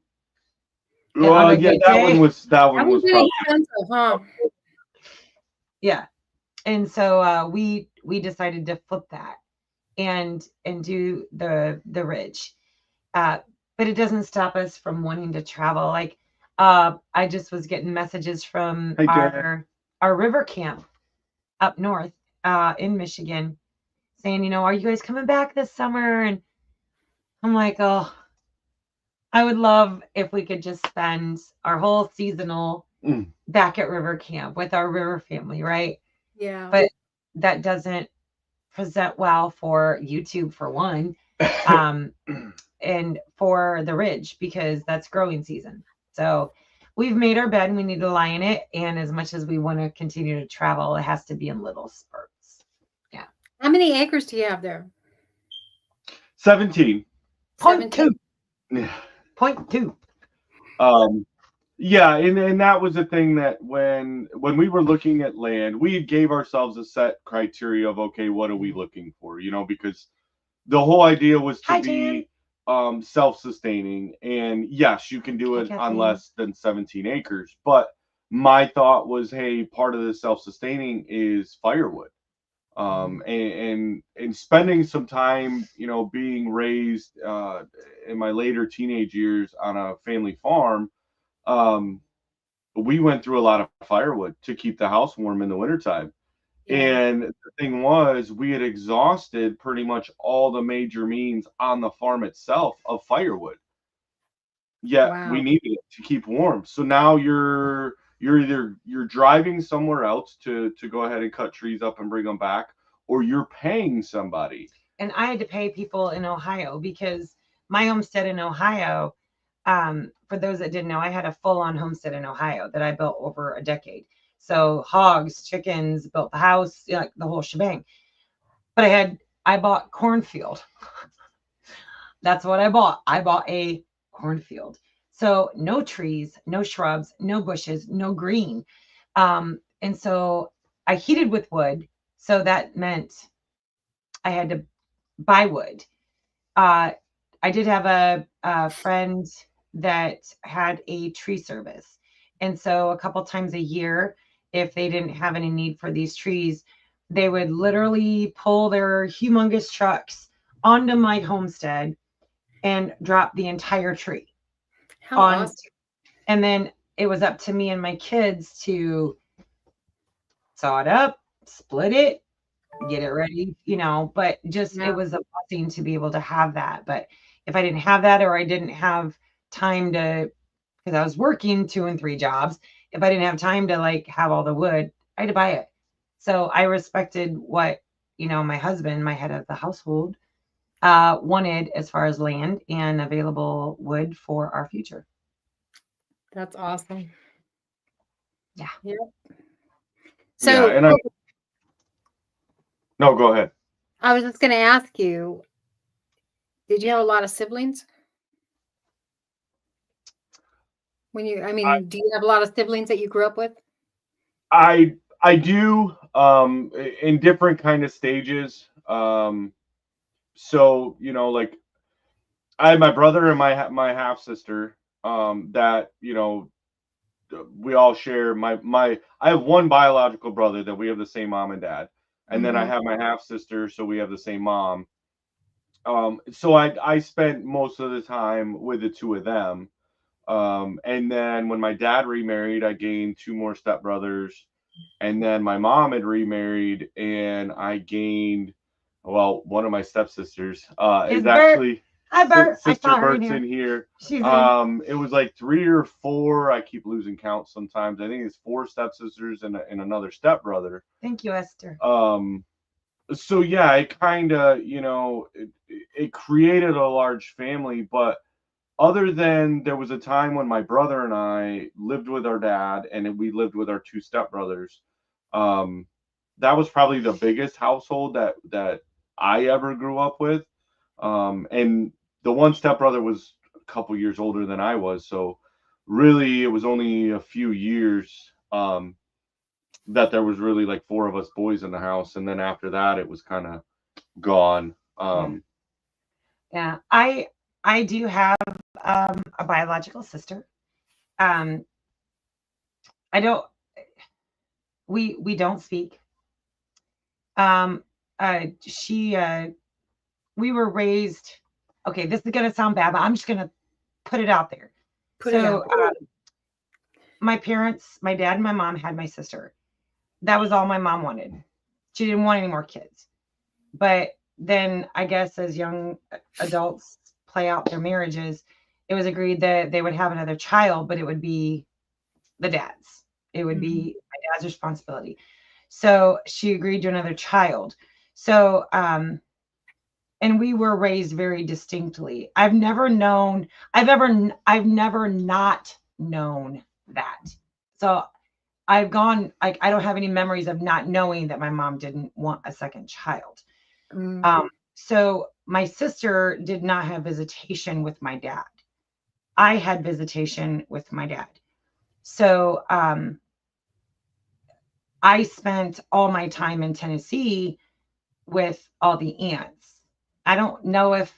Well, yeah, that one was probably expensive, huh? Yeah. And so we decided to flip that and do the ridge. But it doesn't stop us from wanting to travel. Like I just was getting messages from our river camp up north in Michigan saying, are you guys coming back this summer? And I'm like, oh, I would love if we could just spend our whole seasonal back at river camp with our river family, right? Yeah. But that doesn't present well for YouTube, for one, and for the ridge, because that's growing season. So we've made our bed and we need to lie in it. And as much as we want to continue to travel, it has to be in little spurts. Yeah. How many acres do you have there? 17. 0.2. Yeah. 0.2. Yeah, and that was the thing that when we were looking at land, we gave ourselves a set criteria of, okay, what are we looking for? Because the whole idea was to be self-sustaining. And yes, you can do it on less than 17 acres. But my thought was, hey, part of the self-sustaining is firewood. And spending some time, being raised in my later teenage years on a family farm, we went through a lot of firewood to keep the house warm in the wintertime. Yeah. And the thing was, we had exhausted pretty much all the major means on the farm itself of firewood. Yet we needed it to keep warm. So now you're driving somewhere else to go ahead and cut trees up and bring them back, or you're paying somebody. And I had to pay people in Ohio because my homestead in Ohio, for those that didn't know, I had a full-on homestead in Ohio that I built over a decade. So hogs, chickens, built the house, the whole shebang. But I bought cornfield. That's what I bought. I bought a cornfield. So no trees, no shrubs, no bushes, no green. And so I heated with wood. So that meant I had to buy wood. I did have a friend that had a tree service. And so a couple times a year, if they didn't have any need for these trees, they would literally pull their humongous trucks onto my homestead and drop the entire tree. How awesome. And then it was up to me and my kids to saw it up, split it, get it ready, but just it was a blessing to be able to have that. But if I didn't have that, or I didn't have time to, because I was working 2 and 3 jobs, if I didn't have time to have all the wood, I had to buy it. So I respected what, my husband, my head of the household, wanted as far as land and available wood for our future. That's awesome. Yeah. Yep. Yeah, So and no, go ahead. I was just going to ask you, did you have a lot of siblings? Do you have a lot of siblings that you grew up with? I do, in different kind of stages. So like I had my brother and my half sister, that we all share. I have one biological brother that we have the same mom and dad, and then I have my half sister, so we have the same mom. So I spent most of the time with the two of them. And then when my dad remarried, I gained two more stepbrothers. And then my mom had remarried, and I gained, well, one of my stepsisters is actually Hi, Bert. Sister Bert's in here. She's in. It was like 3 or 4. I keep losing count sometimes. I think it's 4 stepsisters and another stepbrother. Thank you, Esther. So yeah, it kind of, it created a large family, but other than there was a time when my brother and I lived with our dad and we lived with our 2 stepbrothers. That was probably the biggest household that I ever grew up with. And the one stepbrother was a couple years older than I was. So really it was only a few years, that there was really like 4 of us boys in the house. And then after that, it was kind of gone. Yeah. I do have a biological sister. We don't speak. We were raised, okay, this is going to sound bad, but I'm just going to put it out there. My parents, my dad and my mom had my sister. That was all my mom wanted. She didn't want any more kids. But then I guess as young adults play out their marriages, it was agreed that they would have another child, but it would be the dad's. It would be my dad's responsibility. So she agreed to another child. So, and we were raised very distinctly. I've never not known that. So I've gone, like, I don't have any memories of not knowing that my mom didn't want a second child. So my sister did not have visitation with my dad. I had visitation with my dad. So I spent all my time in Tennessee with all the aunts. I don't know if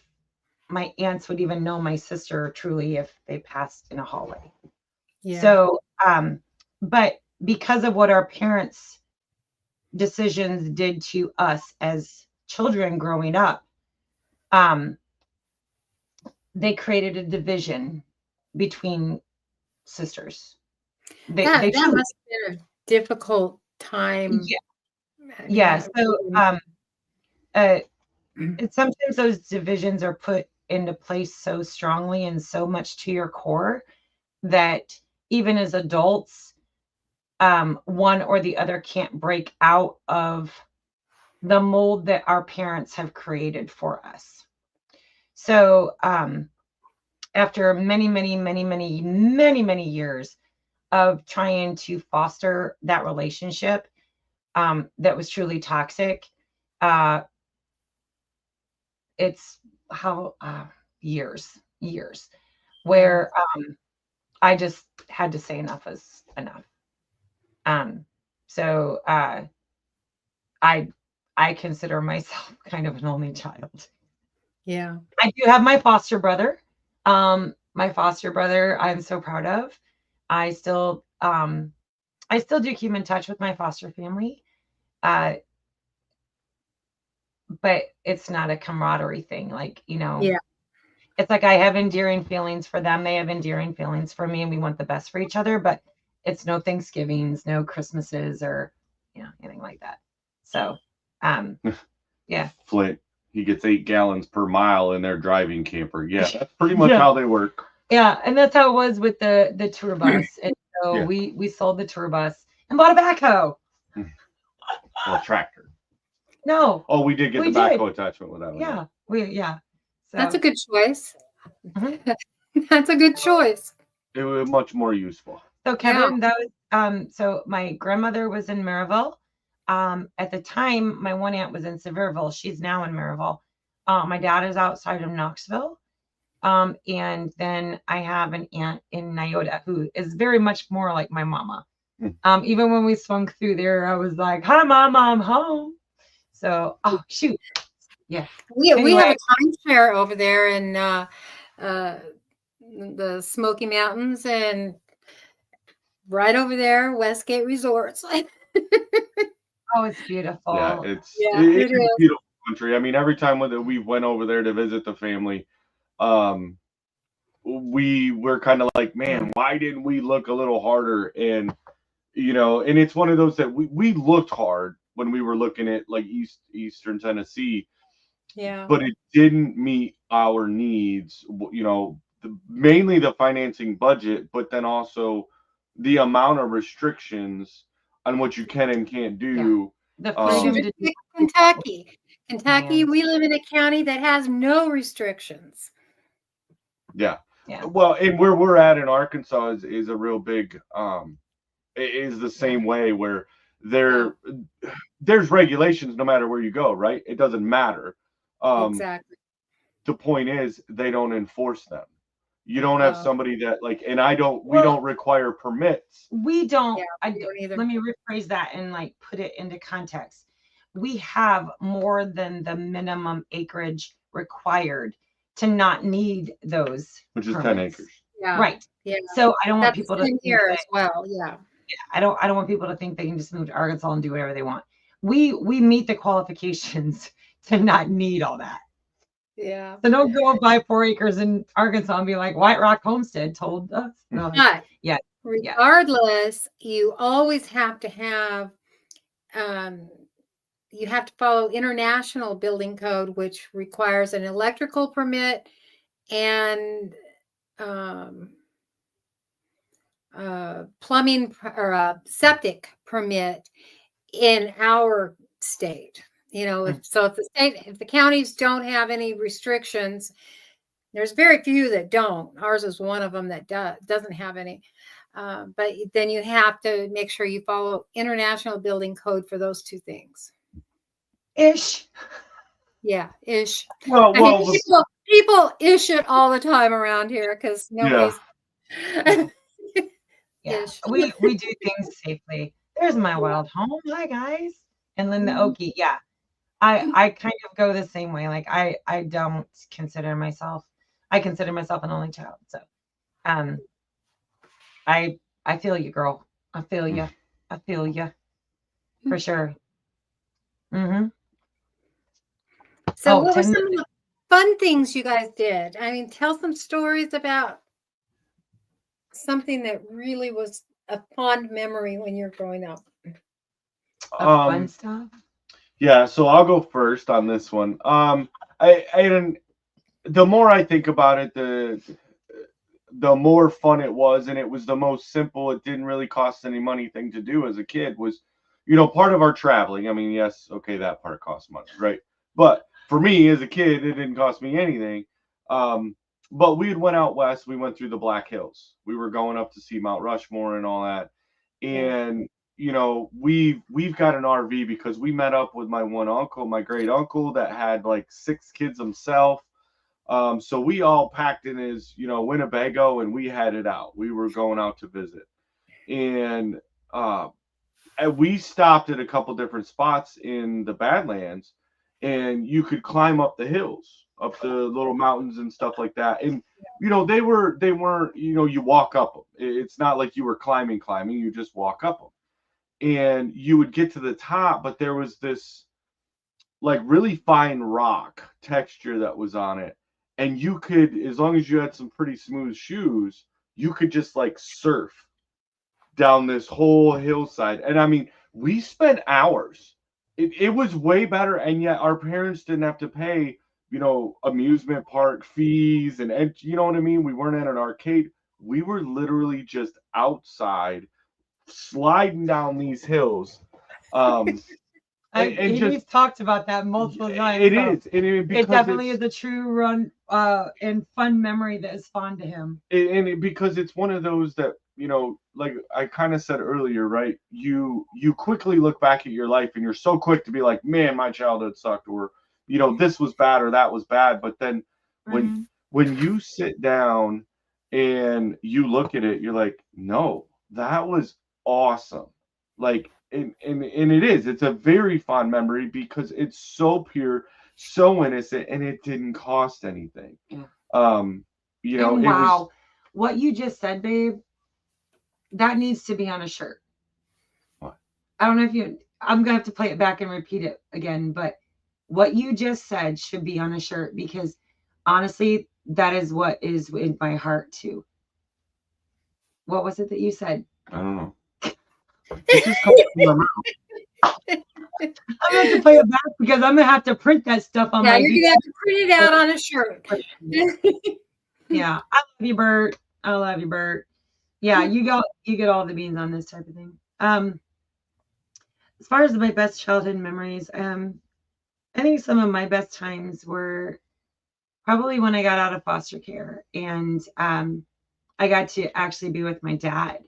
my aunts would even know my sister truly if they passed in a hallway. Yeah. So, but because of what our parents' decisions did to us as children growing up, they created a division between sisters. That must have been a difficult time. Yeah. So sometimes those divisions are put into place so strongly and so much to your core that even as adults, one or the other can't break out of the mold that our parents have created for us. So after many years of trying to foster that relationship that was truly toxic, it's how years where I just had to say enough is enough. So I consider myself kind of an only child. Yeah. I do have my foster brother. My foster brother, I'm so proud of. I still do keep in touch with my foster family. But it's not a camaraderie thing. Like, yeah. It's like I have endearing feelings for them. They have endearing feelings for me, and we want the best for each other, but it's no Thanksgivings, no Christmases or, anything like that. So, yeah. Flint, he gets 8 gallons per mile in their driving camper. Yeah, that's pretty much how they work. Yeah, and that's how it was with the tour bus. And so we sold the tour bus and bought a backhoe. Well, tractor. No. Oh, we did get We the did. backhoe attachment with that one. Yeah. So That's a good choice. Mhm. That's a good choice. It was much more useful. So Kevin, that was so my grandmother was in Maryville. At the time, my one aunt was in Sevierville. She's now in Maryville. My dad is outside of Knoxville. And then I have an aunt in Nyota who is very much more like my mama. Even when we swung through there, I was like, "Hi, Mama, I'm home." So, oh shoot, yeah. We have Anyway. a timeshare over there in the Smoky Mountains and right over there, Westgate Resorts. Oh, it's beautiful. Yeah, it's it is. a beautiful country. I mean, every time we went over there to visit the family, we were kind of like, man, why didn't we look a little harder? And and it's one of those that we looked hard when we were looking at like Eastern Tennessee, Yeah. but it didn't meet our needs. Mainly the financing budget, but then also the amount of restrictions on what you can and can't do. The You just pick Kentucky. Kentucky, we live in a county that has no restrictions. Yeah. Yeah. Well, and where we're at in Arkansas is a real big is the same way where there's regulations no matter where you go, right? It doesn't matter. Exactly. The point is they don't enforce them. You don't have somebody that like, and we don't require permits. We don't. Yeah, we don't either. Let me rephrase that and like put it into context. We have more than the minimum acreage required to not need those, which is permits. 10 acres. Yeah. Right. Yeah. So I don't want That's people to think here that, as well. Yeah. I don't want people to think they can just move to Arkansas and do whatever they want. We meet the qualifications to not need all that. Yeah. So don't go buy 4 acres in Arkansas and be like, WhiteRock Homestead told us. No, But yeah. regardless, you always have to have, you have to follow international building code, which requires an electrical permit and plumbing or a septic permit in our state. If the counties don't have any restrictions, there's very few that don't. Ours is one of them that doesn't have any. But then you have to make sure you follow international building code for those two things. Ish. Yeah, ish. Well, people ish it all the time around here because nobody's. Yeah, we do things safely. There's my wild home. Hi guys, and Linda Oki. Yeah, I kind of go the same way. Like I don't consider myself. I consider myself an only child. So, I feel you, girl. I feel you. I feel you for sure. Mm-hmm. So what were some of the fun things you guys did? I mean, tell some stories about something that really was a fond memory when you're growing up. Fun stuff. Yeah, so I'll go first on this one. The more I think about it, the more fun it was, and it was the most simple. It didn't really cost any money thing to do as a kid. Was part of our traveling. I mean, yes, okay, that part costs money, right? But for me as a kid, it didn't cost me anything. But we had went out west. We went through the Black Hills. We were going up to see Mount Rushmore and all that. And we've got an RV because we met up with my one uncle, my great uncle, that had like 6 kids himself. So we all packed in his Winnebago, and we headed out. We were going out to visit, and we stopped at a couple different spots in the Badlands, and you could climb up the hills, up the little mountains and stuff like that. And they weren't you walk up them. It's not like you were climbing. You just walk up them, and you would get to the top, but there was this like really fine rock texture that was on it, and you could, as long as you had some pretty smooth shoes, you could just like surf down this whole hillside. And I mean, we spent hours. It was way better, and yet our parents didn't have to pay amusement park fees, and you know what I mean. We weren't at an arcade. We were literally just outside sliding down these hills. And he's talked about that multiple times. It is. It definitely is a true run and fun memory that is fond to him. Because it's one of those that, like I kind of said earlier, right? You quickly look back at your life and you're so quick to be like, man, my childhood sucked, or this was bad or that was bad. But then when you sit down and you look at it, you're like, no, that was awesome. Like, and it's a very fond memory because it's so pure, so innocent, and it didn't cost anything. Yeah. Wow, what you just said, babe, that needs to be on a shirt. What? I don't know if I'm gonna have to play it back and repeat it again, but what you just said should be on a shirt, because honestly, that is what is in my heart too. What was it that you said? I don't know. It just comes from my mouth. I'm gonna have to play it back because I'm gonna have to print that stuff on my. You're gonna have to print it out on a shirt. Yeah, I love you, Bert. I love you, Bert. Yeah, you get all the beans on this type of thing. As far as my best childhood memories, I think some of my best times were probably when I got out of foster care and I got to actually be with my dad.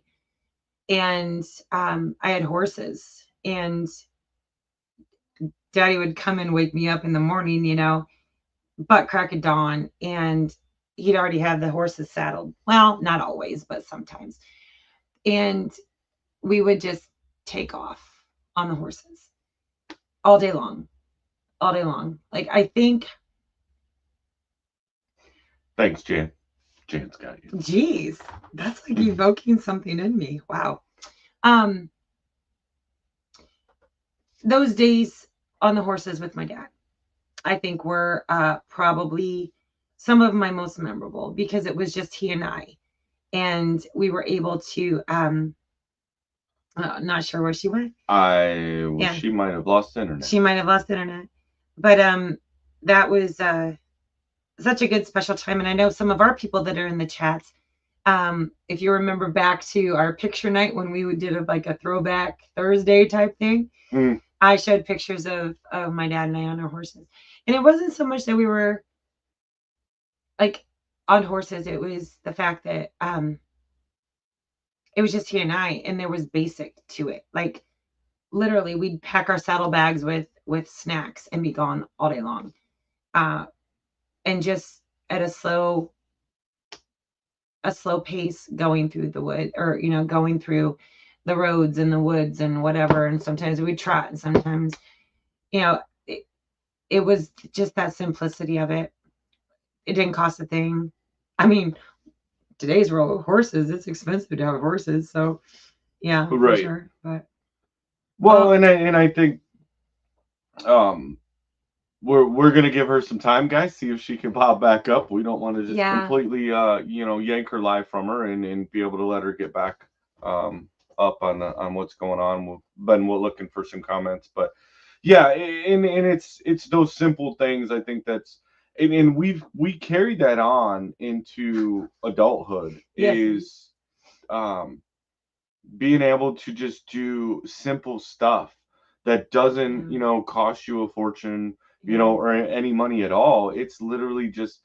And I had horses, and Daddy would come and wake me up in the morning, butt crack of dawn, and he'd already have the horses saddled. Well, not always, but sometimes. And we would just take off on the horses all day long. Like, I think. Thanks, Jan. Jan's got you. Jeez, that's like evoking something in me. Wow. Those days on the horses with my dad, I think were probably some of my most memorable, because it was just he and I, and we were able to. Not sure where she went. She might have lost internet. She might have lost internet, but that was such a good special time. And I know some of our people that are in the chats, if you remember back to our picture night when we did a throwback Thursday type thing, I showed pictures of my dad and I on our horses. And it wasn't so much that we were like on horses, it was the fact that it was just he and I, and there was basic to it. Like, literally, we'd pack our saddlebags with snacks and be gone all day long. And just at a slow pace going through the wood, or going through the roads and the woods and whatever. And sometimes we'd trot, and sometimes it was just that simplicity of it. It didn't cost a thing. I mean, today's world of horses, it's expensive to have horses, so yeah, right. For sure. But and I think we're gonna give her some time, guys. See if she can pop back up. We don't want to just completely yank her live from her and be able to let her get back up on what's going on. We've been looking for some comments, but yeah, and it's those simple things. I think that's and we carried that on into adulthood. Yes. Is being able to just do simple stuff that doesn't cost you a fortune, or any money at all. It's literally just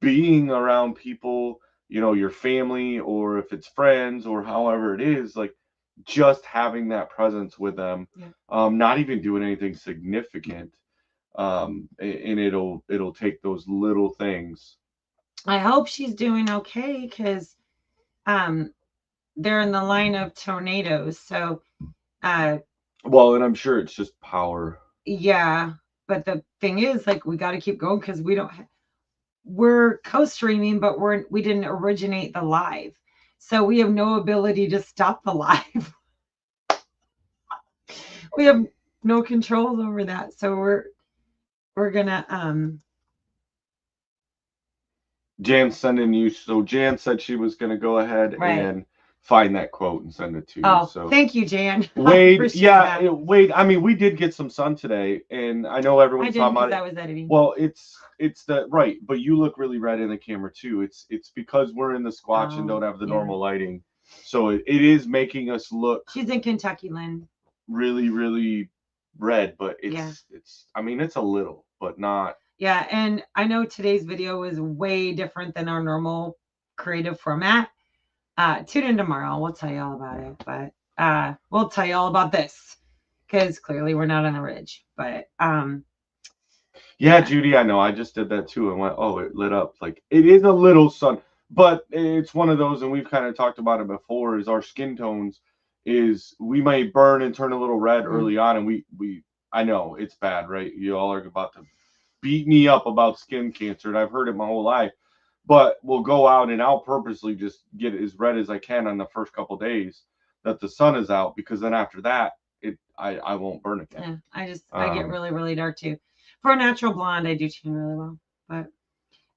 being around people, your family, or if it's friends, or however it is, like just having that presence with them. Not even doing anything significant, and it'll take those little things. I hope she's doing okay, because they're in the line of tornadoes, so well, and I'm sure it's just power. Yeah, but the thing is, like, we got to keep going, because we're co-streaming, but we didn't originate the live, so we have no ability to stop the live. We have no control over that, so we're gonna Jan's sending you. So Jan said she was gonna go ahead and find that quote and send it to you. Oh, so thank you, Jan. Wade, Wade. I mean, we did get some sun today, and I know everyone's talking about it. I was editing. Well, it's the right, but you look really red in the camera too. It's because we're in the squatch and don't have the normal lighting, so it is making us look. She's in Kentucky, Lynn. Really, really red, but Yeah. it's I mean it's a little, but not. Yeah, and I know today's video is way different than our normal creative format. Tune in tomorrow. We'll tell you all about it, but we'll tell you all about this because clearly we're not on the ridge. But Yeah, Judy, I know. I just did that too and went, oh, it lit up. Like it is a little sun, but it's one of those, and we've kind of talked about it before. Is our skin tones is we may burn and turn a little red early on, and we I know it's bad, right? You all are about to beat me up about skin cancer, and I've heard it my whole life. But we'll go out and I'll purposely just get it as red as I can on the first couple days that the sun is out, because then after that, I won't burn again. yeah, I get really, really dark too. For a natural blonde, I do tan really well. But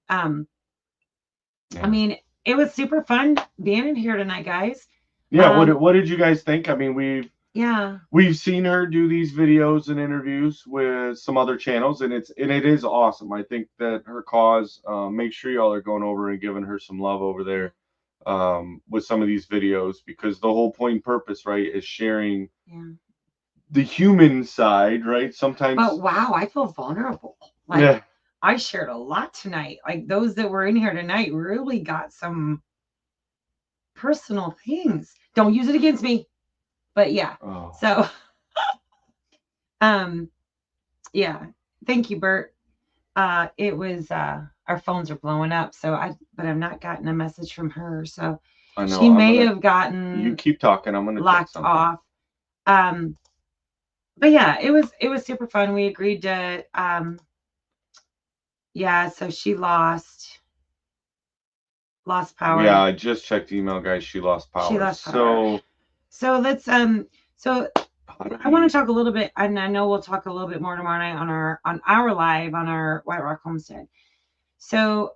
Yeah. I mean, it was super fun being in here tonight, guys. Yeah, what did you guys think? I mean, we've seen her do these videos and interviews with some other channels, and it is awesome. I think that her cause, make sure y'all are going over and giving her some love over there with some of these videos, because the whole point and purpose, right, is sharing the human side, right? Sometimes. But wow, I feel vulnerable. Like, yeah. I shared a lot tonight. Like those that were in here tonight really got some personal things. Don't use it against me. But yeah. Oh. So yeah. Thank you, Bert. It was our phones are blowing up, but I've not gotten a message from her. So I know, she may have gotten you keep talking. I'm gonna locked off. But yeah, it was super fun. We agreed to so she lost power. Yeah, I just checked email, guys. She lost power. She lost power. So let's so I want to talk a little bit, and I know we'll talk a little bit more tomorrow night on our live on our WhiteRock Homestead. So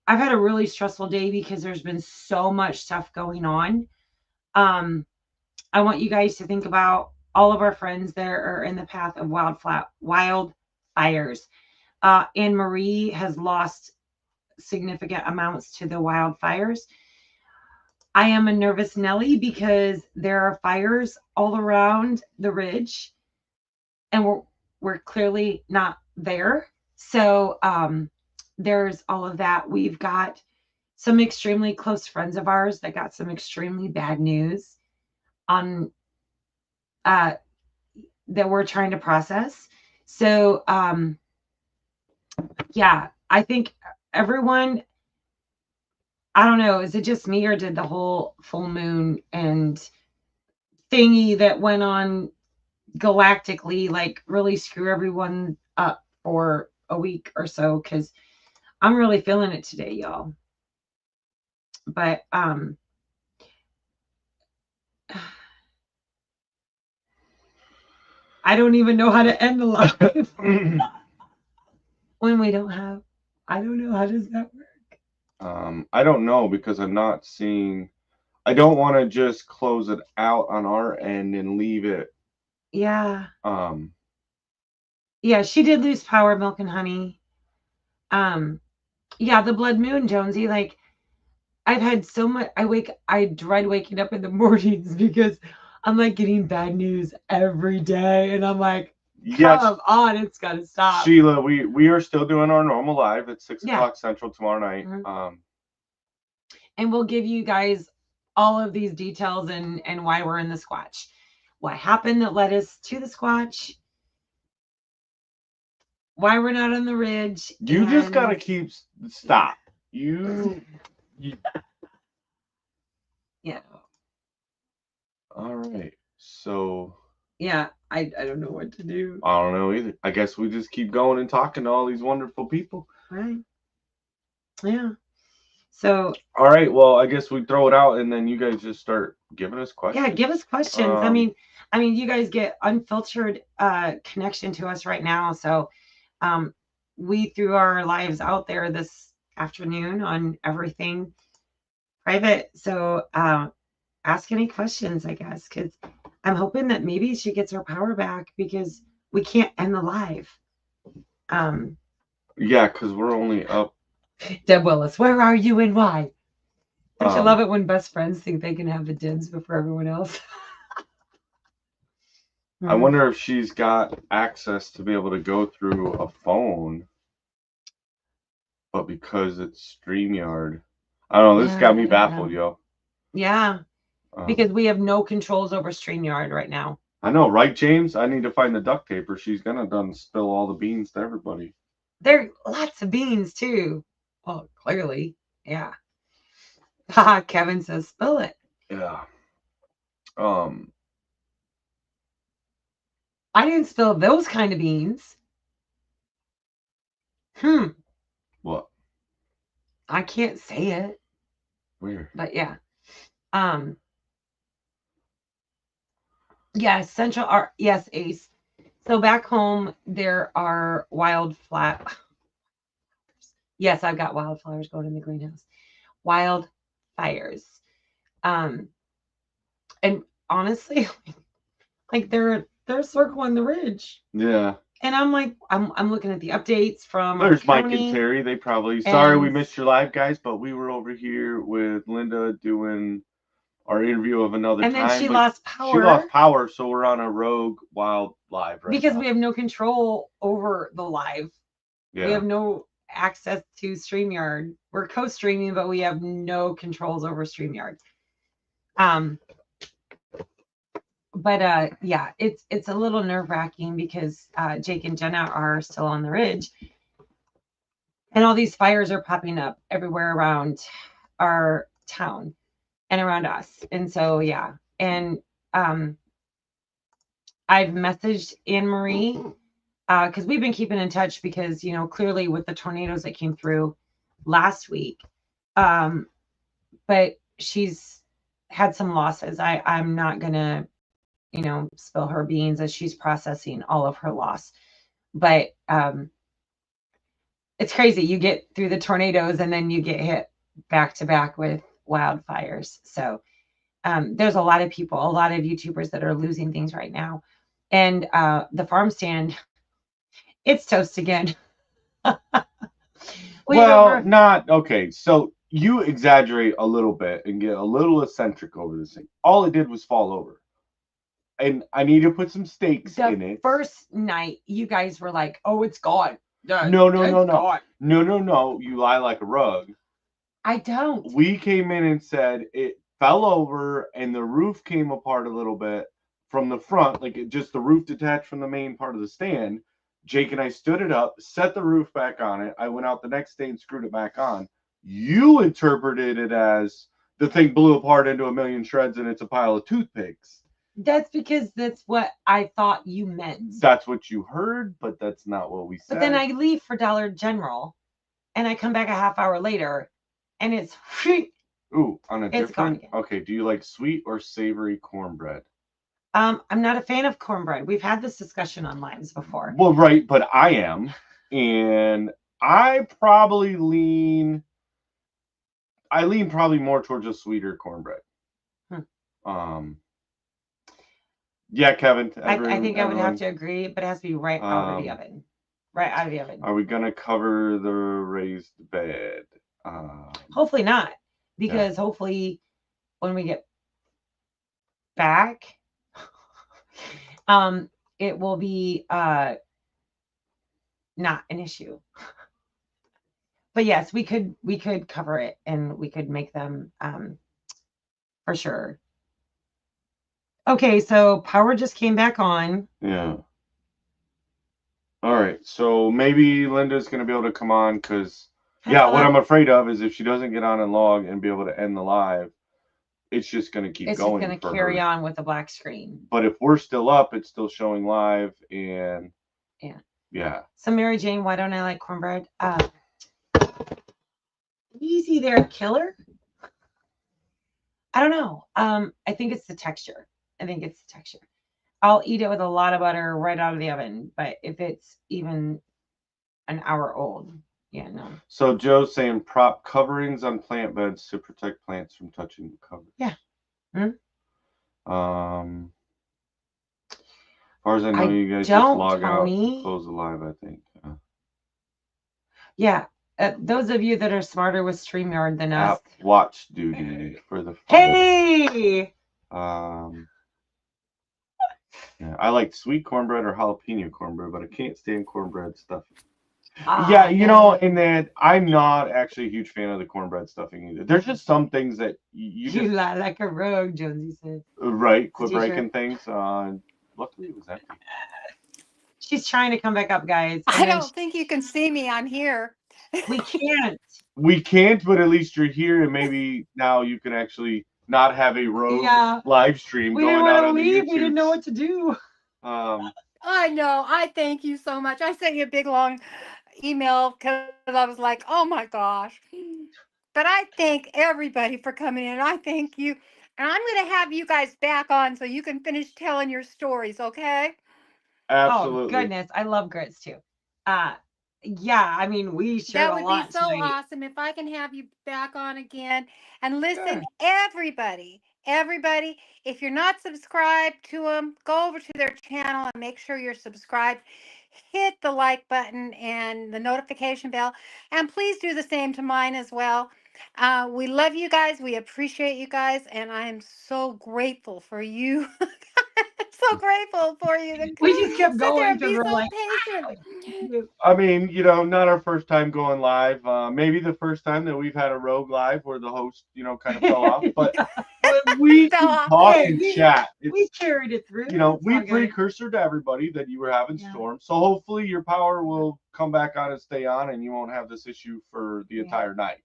I've had a really stressful day because there's been so much stuff going on. I want you guys to think about all of our friends that are in the path of wildfires. Anne Marie has lost significant amounts to the wildfires. I am a nervous Nelly because there are fires all around the ridge, and we're clearly not there. So there's all of that. We've got some extremely close friends of ours that got some extremely bad news on that we're trying to process. So yeah, I think everyone, I don't know, is it just me, or did the whole full moon and thingy that went on galactically like really screw everyone up for a week or so? Because I'm really feeling it today, y'all. But I don't even know how to end the live when we don't have. I don't know, how does that work? I don't know, because I'm not seeing. I don't want to just close it out on our end and leave it. Yeah. Yeah, she did lose power, Milk and Honey. Yeah, the blood moon, Jonesy. Like, I've had so much. I dread waking up in the mornings because I'm like getting bad news every day, and I'm like, come on, it's gotta stop. Sheila, we are still doing our normal live at 6 o'clock Central tomorrow night. Mm-hmm. And we'll give you guys all of these details and why we're in the Squatch, what happened that led us to the Squatch, why we're not on the ridge. You just gotta stop. You yeah. All right. So yeah, I don't know what to do. I don't know either. I guess we just keep going and talking to all these wonderful people. Right. Yeah. So all right, well, I guess we throw it out and then you guys just start giving us questions. Yeah, give us questions. I mean, you guys get unfiltered connection to us right now. So we threw our lives out there this afternoon on everything private. So ask any questions, I guess, because I'm hoping that maybe she gets her power back, because we can't end the live. Yeah, because we're only up. Deb Willis, where are you and why? Don't you love it when best friends think they can have the dibs before everyone else? I wonder if she's got access to be able to go through a phone, but because it's StreamYard, I don't know. This got me baffled, yo. Yeah, because we have no controls over StreamYard right now. I know, right, James? I need to find the duct tape, or she's gonna done spill all the beans to everybody. There are lots of beans too. Oh, clearly, yeah. Haha, Kevin says, spill it. Yeah. I didn't spill those kind of beans. What? I can't say it. Weird. But yeah. Yeah, Central Art. Yes, Ace. So back home, there are wildflowers. Yes, I've got wildflowers going in the greenhouse. Wildfires. And honestly, like they're circling the ridge. Yeah. And I'm like, I'm looking at the updates from There's our Mike and Terry. They probably and sorry we missed your live, guys, but we were over here with Linda doing our interview of another and time. then she but lost power. She lost power, so we're on a rogue wild live right because now. we have no control over the live. Yeah. We have no access to StreamYard. We're co-streaming, but we have no controls over StreamYard. But yeah, it's a little nerve-wracking because Jake and Jenna are still on the ridge, and all these fires are popping up everywhere around our town and around us. And so yeah, and I've messaged Anne Marie because we've been keeping in touch because clearly with the tornadoes that came through last week, but she's had some losses. I'm not gonna spill her beans as she's processing all of her loss. But it's crazy. You get through the tornadoes and then you get hit back to back with wildfires. So there's a lot of people, a lot of YouTubers that are losing things right now. And the farm stand, it's toast again. Well, not okay. So you exaggerate a little bit and get a little eccentric over this thing. All it did was fall over. And I need to put some stakes in it. First night, you guys were like, "Oh, it's gone." No. You lie like a rug. I don't. We came in and said it fell over and the roof came apart a little bit from the front, like the roof detached from the main part of the stand. Jake and I stood it up, set the roof back on it. I went out the next day and screwed it back on. You interpreted it as the thing blew apart into a million shreds and it's a pile of toothpicks. That's because that's what I thought you meant. That's what you heard, but that's not what we said. But then I leave for Dollar General, and I come back a half hour later, and it's ooh, on a different. Gone. Okay, do you like sweet or savory cornbread? I'm not a fan of cornbread. We've had this discussion on lives before. Well, right, but I am, and I probably lean probably more towards a sweeter cornbread. Yeah, Kevin. I think I would have to agree, but it has to be right out of the oven. Right out of the oven. Are we gonna cover the raised bed? Hopefully not, because hopefully when we get back, it will be not an issue. But yes, we could cover it and we could make them for sure. Okay, so power just came back on. Yeah. All right, so maybe Linda's going to be able to come on because, what I'm afraid of is if she doesn't get on and log and be able to end the live, it's just going to keep going. It's just going to carry on with the black screen. But if we're still up, it's still showing live and yeah. So Mary Jane, why don't I like cornbread? Easy there, killer. I don't know. I think it's the texture. I'll eat it with a lot of butter right out of the oven, but if it's even an hour old, no. So Joe's saying prop coverings on plant beds to protect plants from touching the cover. Yeah. As far as I know, you guys just log out and close the live, I think. Yeah. Those of you that are smarter with StreamYard than us. Watch duty for the Hey! Yeah, I like sweet cornbread or jalapeno cornbread, but I can't stand cornbread stuffing. Ah, Yeah, you know, and then I'm not actually a huge fan of the cornbread stuffing either. There's just some things that you you just lie like a rogue, Jonesy said. right, quit T-shirt. breaking things. Luckily it was empty. She's trying to come back up, guys. I don't think you can see me. I'm here. We can't. We can't, but at least you're here, and maybe now you can actually not have a rogue Yeah. live stream We didn't going out want to on the leave. YouTube. We didn't know what to do. I know. I thank you so much. I sent you a big long email because I was like, oh my gosh. But I thank everybody for coming in. I thank you. And I'm going to have you guys back on so you can finish telling your stories, okay? Absolutely. Oh, goodness. I love grits too. Yeah, I mean, we shared That a would be lot so tonight. awesome if I can have you back on again. And listen, Sure. everybody, if you're not subscribed to them, go over to their channel and make sure you're subscribed. Hit the like button and the notification bell. And please do the same to mine as well. We love you guys. We appreciate you guys. And I'm so grateful for you. So grateful for you to We just kept sit there going and be because we're so like, patient. I mean, you know, not our first time going live. Maybe the first time that we've had a rogue live where the host, you know, kind of fell off. But we Fell can off. talk Hey, and we- chat. we carried it through. You know, It's we all good. precursored to everybody that you were having Yeah. storms. So hopefully your power will come back on and stay on, and you won't have this issue for the entire night.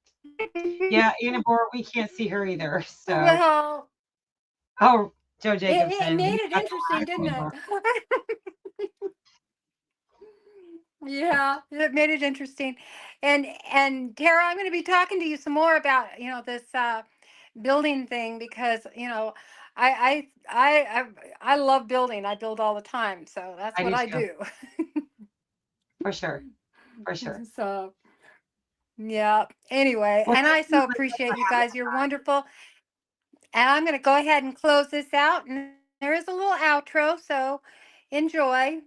Yeah, Annabore, we can't see her either. So, Well, oh, Joe it Jacobson. made he's it got the interesting, last didn't one. it? Yeah, it made it interesting. And Tara, I'm going to be talking to you some more about, this building thing because, I love building. I build all the time, so that's I what do I too. do. For sure. For sure. So, yeah. Anyway, Well, and I thank you so appreciate you guys. You're wonderful. And I'm going to go ahead and close this out. And there is a little outro, so enjoy.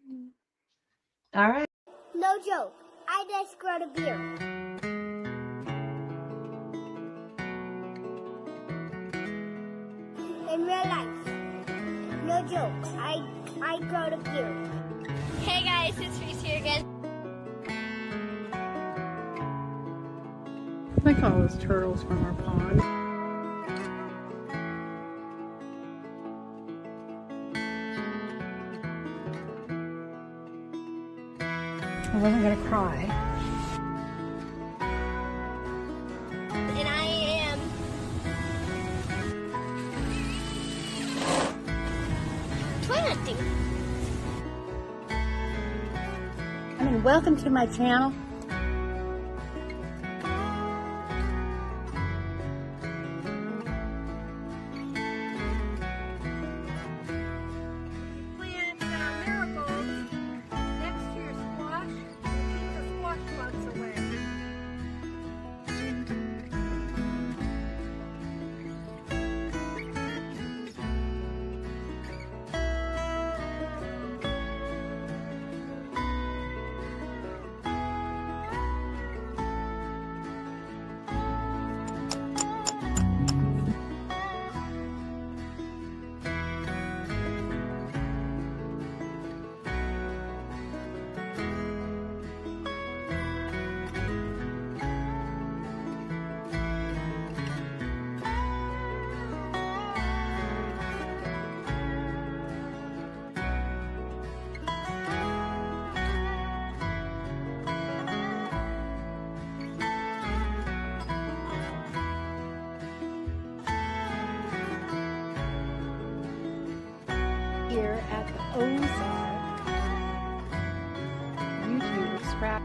All right. No joke. I just got a beer. In real life. No joke. I got a beer. Hey guys, it's Reese here again. I think all those turtles from our pond. I wasn't going to cry. And I am toy hunting. And welcome to my channel. Plant marigolds next to your squash to keep the squash bugs away. Here at the Ozarks YouTube Scrap